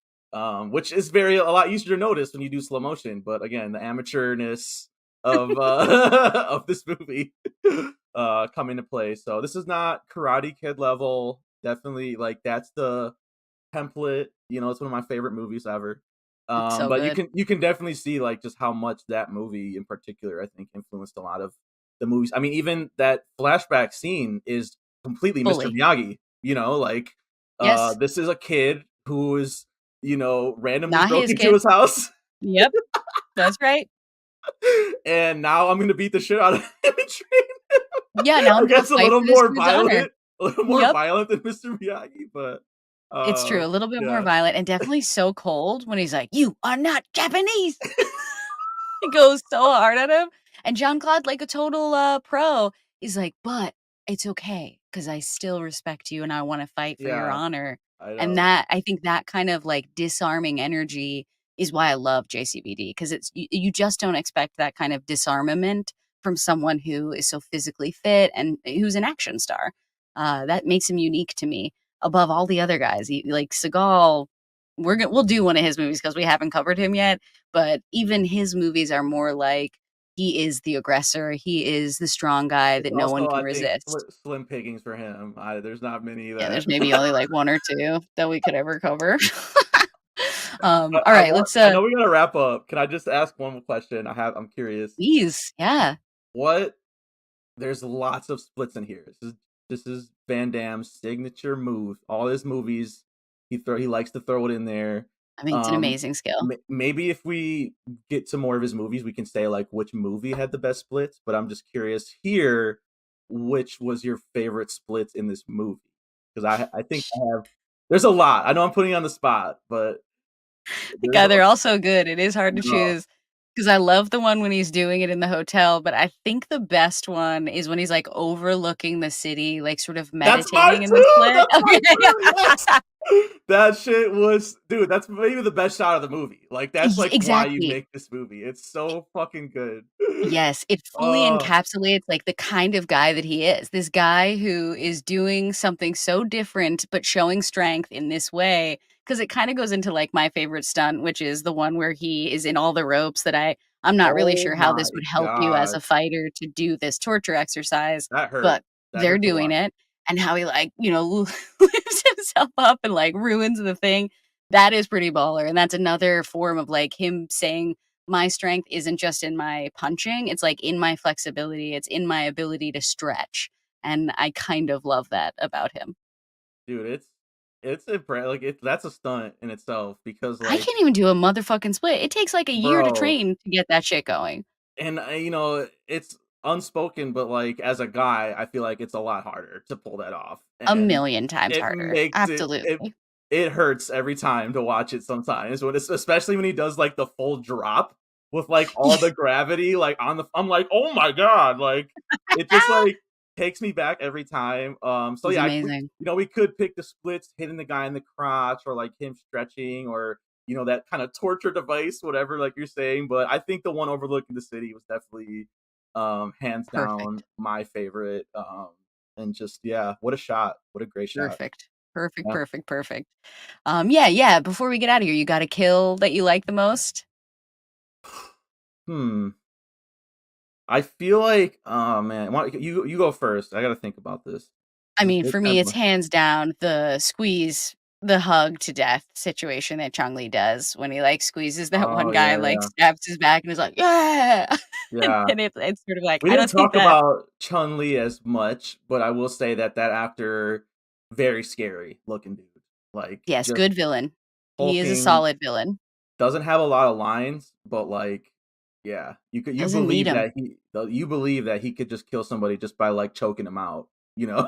Which is very a lot easier to notice when you do slow motion. But again, the amateurness of of this movie come into play. So this is not Karate Kid level. Definitely like that's the template. It's one of my favorite movies ever.
It's so
But
good.
you can definitely see like just how much that movie in particular I think influenced a lot of the movies. I mean, even that flashback scene is completely Mr.
Fully.
Miyagi. Like
Yes.
this is a kid who is randomly
Not
broke
his
into
kid.
his house,
Yep, that's right.
and now I'm gonna beat the shit out of him and train
Yeah, now
I
I'm gonna
guess
fight for this dude's honor.
a little more
Yep,
violent than Mr. Miyagi, but
it's true, a little bit more
yeah.
violent and definitely so cold when he's like, "You are not Japanese." He goes so hard at him, and Jean-Claude, like a total, pro, he's like, "But it's okay because I still respect you and I wanna fight for your
Yeah,
honor."
I
And
know.
that I think that kind of, like, disarming energy is why I love JCVD because it's you just don't expect that kind of disarmament from someone who is so physically fit and who's an action star. That makes him unique to me above all the other guys. Like, Seagal, we'll do one of his movies because we haven't covered him yet, but even his movies are more like he is the aggressor, he is the strong guy
It's
that no one
also,
can
I think,
resist.
slim pickings for him. There's not many
Yeah,
that
there's maybe only like 1 or 2 that we could ever cover. All
I
right,
want
let's
I know we gotta wrap up. Can I just ask one more question? I'm curious.
please. Yeah.
What There's lots of splits in here. This is Van Damme's signature move. All his movies, he likes to throw it in there.
I mean, it's an
Um,
amazing skill.
maybe if we get to more of his movies, we can say like which movie had the best splits. But I'm just curious here, which was your favorite splits in this movie? Because I think I have. There's a lot. I know I'm putting you on the spot, but there's
God,
a
they're all so good. It is hard to
no.
choose because I love the one when he's doing it in the hotel, but I think the best one is when he's, like, overlooking the city, like, sort of
That's mine
meditating in the
too!
split.
That's mine too, yes! That shit was dude, that's maybe the best shot of the movie. Like, that's, like, why you
Exactly.
make this movie. It's so fucking good.
Yes, it fully
Oh,
encapsulates, like, the kind of guy that he is. This guy who is doing something so different, but showing strength in this way. Because it kinda goes into, like, my favorite stunt, which is the one where he is in all the ropes that I'm not really
oh
sure how
my
this would help you as
god.
a fighter to do this torture exercise,
That hurt.
but
That
they're
hurt to
doing
watch.
it, and how he, like, lifts himself up and, like, ruins the thing. That is pretty baller, and that's another form of, like, him saying my strength isn't just in my punching, it's, like, in my flexibility, it's in my ability to stretch, and I kind of love that about him.
Dude, it's like, that's a stunt in itself because,
I
like,
can't even do a motherfucking split, it takes, like, a year to
bro.
train to get that shit going.
And, it's unspoken, but, like, as a guy, I feel like it's a lot harder to pull that off,
A
and
million times
it
harder,
makes
absolutely.
it hurts every time to watch it sometimes when it's especially when he does, like, the full drop with, like, all the gravity, like, on the I'm like, "Oh my god," like, it just, like, takes me back every time, so,
He's
yeah,
amazing.
we could pick the splits, hitting the guy in the crotch or, like, him stretching or that kind of torture device, whatever, like you're saying. But I think the one overlooking the city was definitely, hands down
Perfect,
my favorite. And just yeah, what a shot! What a great shot!
perfect, perfect,
Yeah.
perfect, perfect. Yeah, yeah, before we get out of here, you got a kill that you like the most?
Hmm. I feel like, oh man, you go first. I got to think about this.
I mean,
It's
for
kind
me,
of
it's hands down the squeeze, the hug to death situation that Chong Li does when he, like, squeezes that one
oh
guy,
yeah,
like,
yeah,
stabs his back and is like, "Yeah!" And
yeah.
then it's sort of like,
We
I
didn't
don't think
talk
that
about Chun Li as much, but I will say that actor, very scary looking dude. Like
yes,
just
good villain. He is a
hulking.
solid villain.
Doesn't have a lot of lines, but, like, yeah, you
Doesn't need
believe
him.
that he could just kill somebody just by, like, choking him out,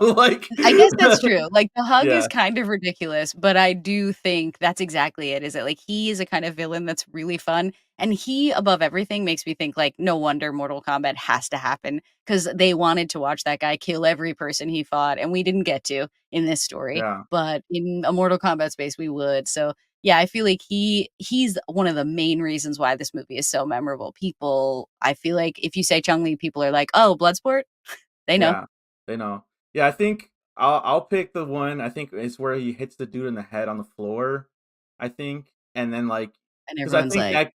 like
I guess that's true, like, the hug is
yeah,
kind of ridiculous, but I do think that's exactly it, is that, like, he is a kind of villain that's really fun, and he, above everything, makes me think, like, no wonder Mortal Kombat has to happen because they wanted to watch that guy kill every person he fought, and we didn't get to in this story,
yeah,
but in a Mortal Kombat space, we would, so, yeah, I feel like he's one of the main reasons why this movie is so memorable. People I feel like if you say Chun-Li, people are like, "Oh, Bloodsport?" They know,
yeah, they know. Yeah, I think I'll pick the one. I think it's where he hits the dude in the head on the floor, I think, and then, like,
and
because I
everyone's
think
like,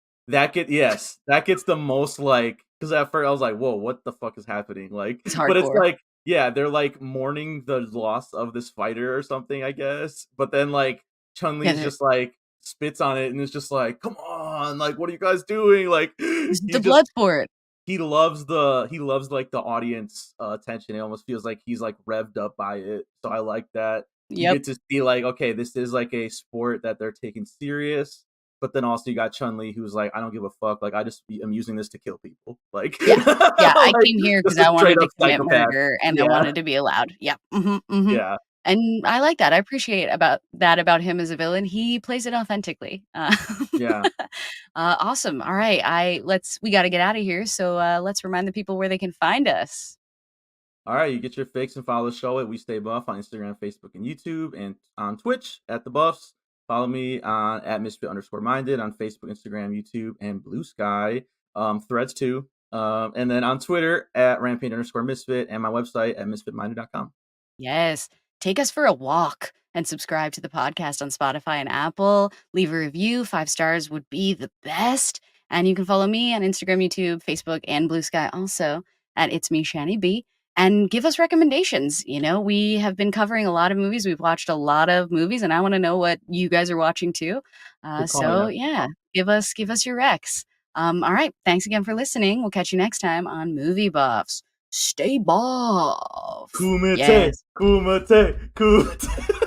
that gets the most, like, because at first I was like, "Whoa, what the fuck is happening?" Like,
"It's
but it's
hardcore."
like, yeah, they're, like, mourning the loss of this fighter or something, I guess, but then, like, Chun-Li's
Yeah,
just, like, spits on it and is just like, "Come on, like, what are you guys doing?" Like,
it's
he
the
just
Bloodsport.
he loves, like, the audience, attention. It almost feels like he's, like, revved up by it, so I like that. You
Yep.
get to see, like, okay, this is, like, a sport that they're taking serious, but then also you got Chun-Li who's like, "I don't give a fuck, like, am using this to kill people." Like
Yeah. Yeah, I
like,
came here because
just a
I
straight
wanted to
up
commit
psychopath.
murder, and I
Yeah,
wanted to be allowed. Yep. Mhm, mhm.
yeah,
And I like that. I appreciate about him as a villain. He plays it authentically.
yeah.
Awesome. All right. We gotta get out of here, so, let's remind the people where they can find us.
Alright, you get your fix and follow the show at We Stay Buff on Instagram, Facebook, and YouTube, and on Twitch at The Buffs. Follow me on at Misfit_Minded on Facebook, Instagram, YouTube, and Blue Sky. Threads too. And then on Twitter at Rampage_Misfit and my website at misfitminded.com.
Yes. Take us for a walk and subscribe to the podcast on Spotify and Apple. Leave a review. 5 stars would be the best. And you can follow me on Instagram, YouTube, Facebook, and Blue Sky also at It's Me, Shani B. and give us recommendations. You know, we have been covering a lot of movies. We've watched a lot of movies, and I want to know what you guys are watching too.
Good call,
So
yeah.
yeah, give us your recs. All right, thanks again for listening. We'll catch you next time on Movie Buffs. Stay buff.
Kumite,
Yes.
kumite, kumite.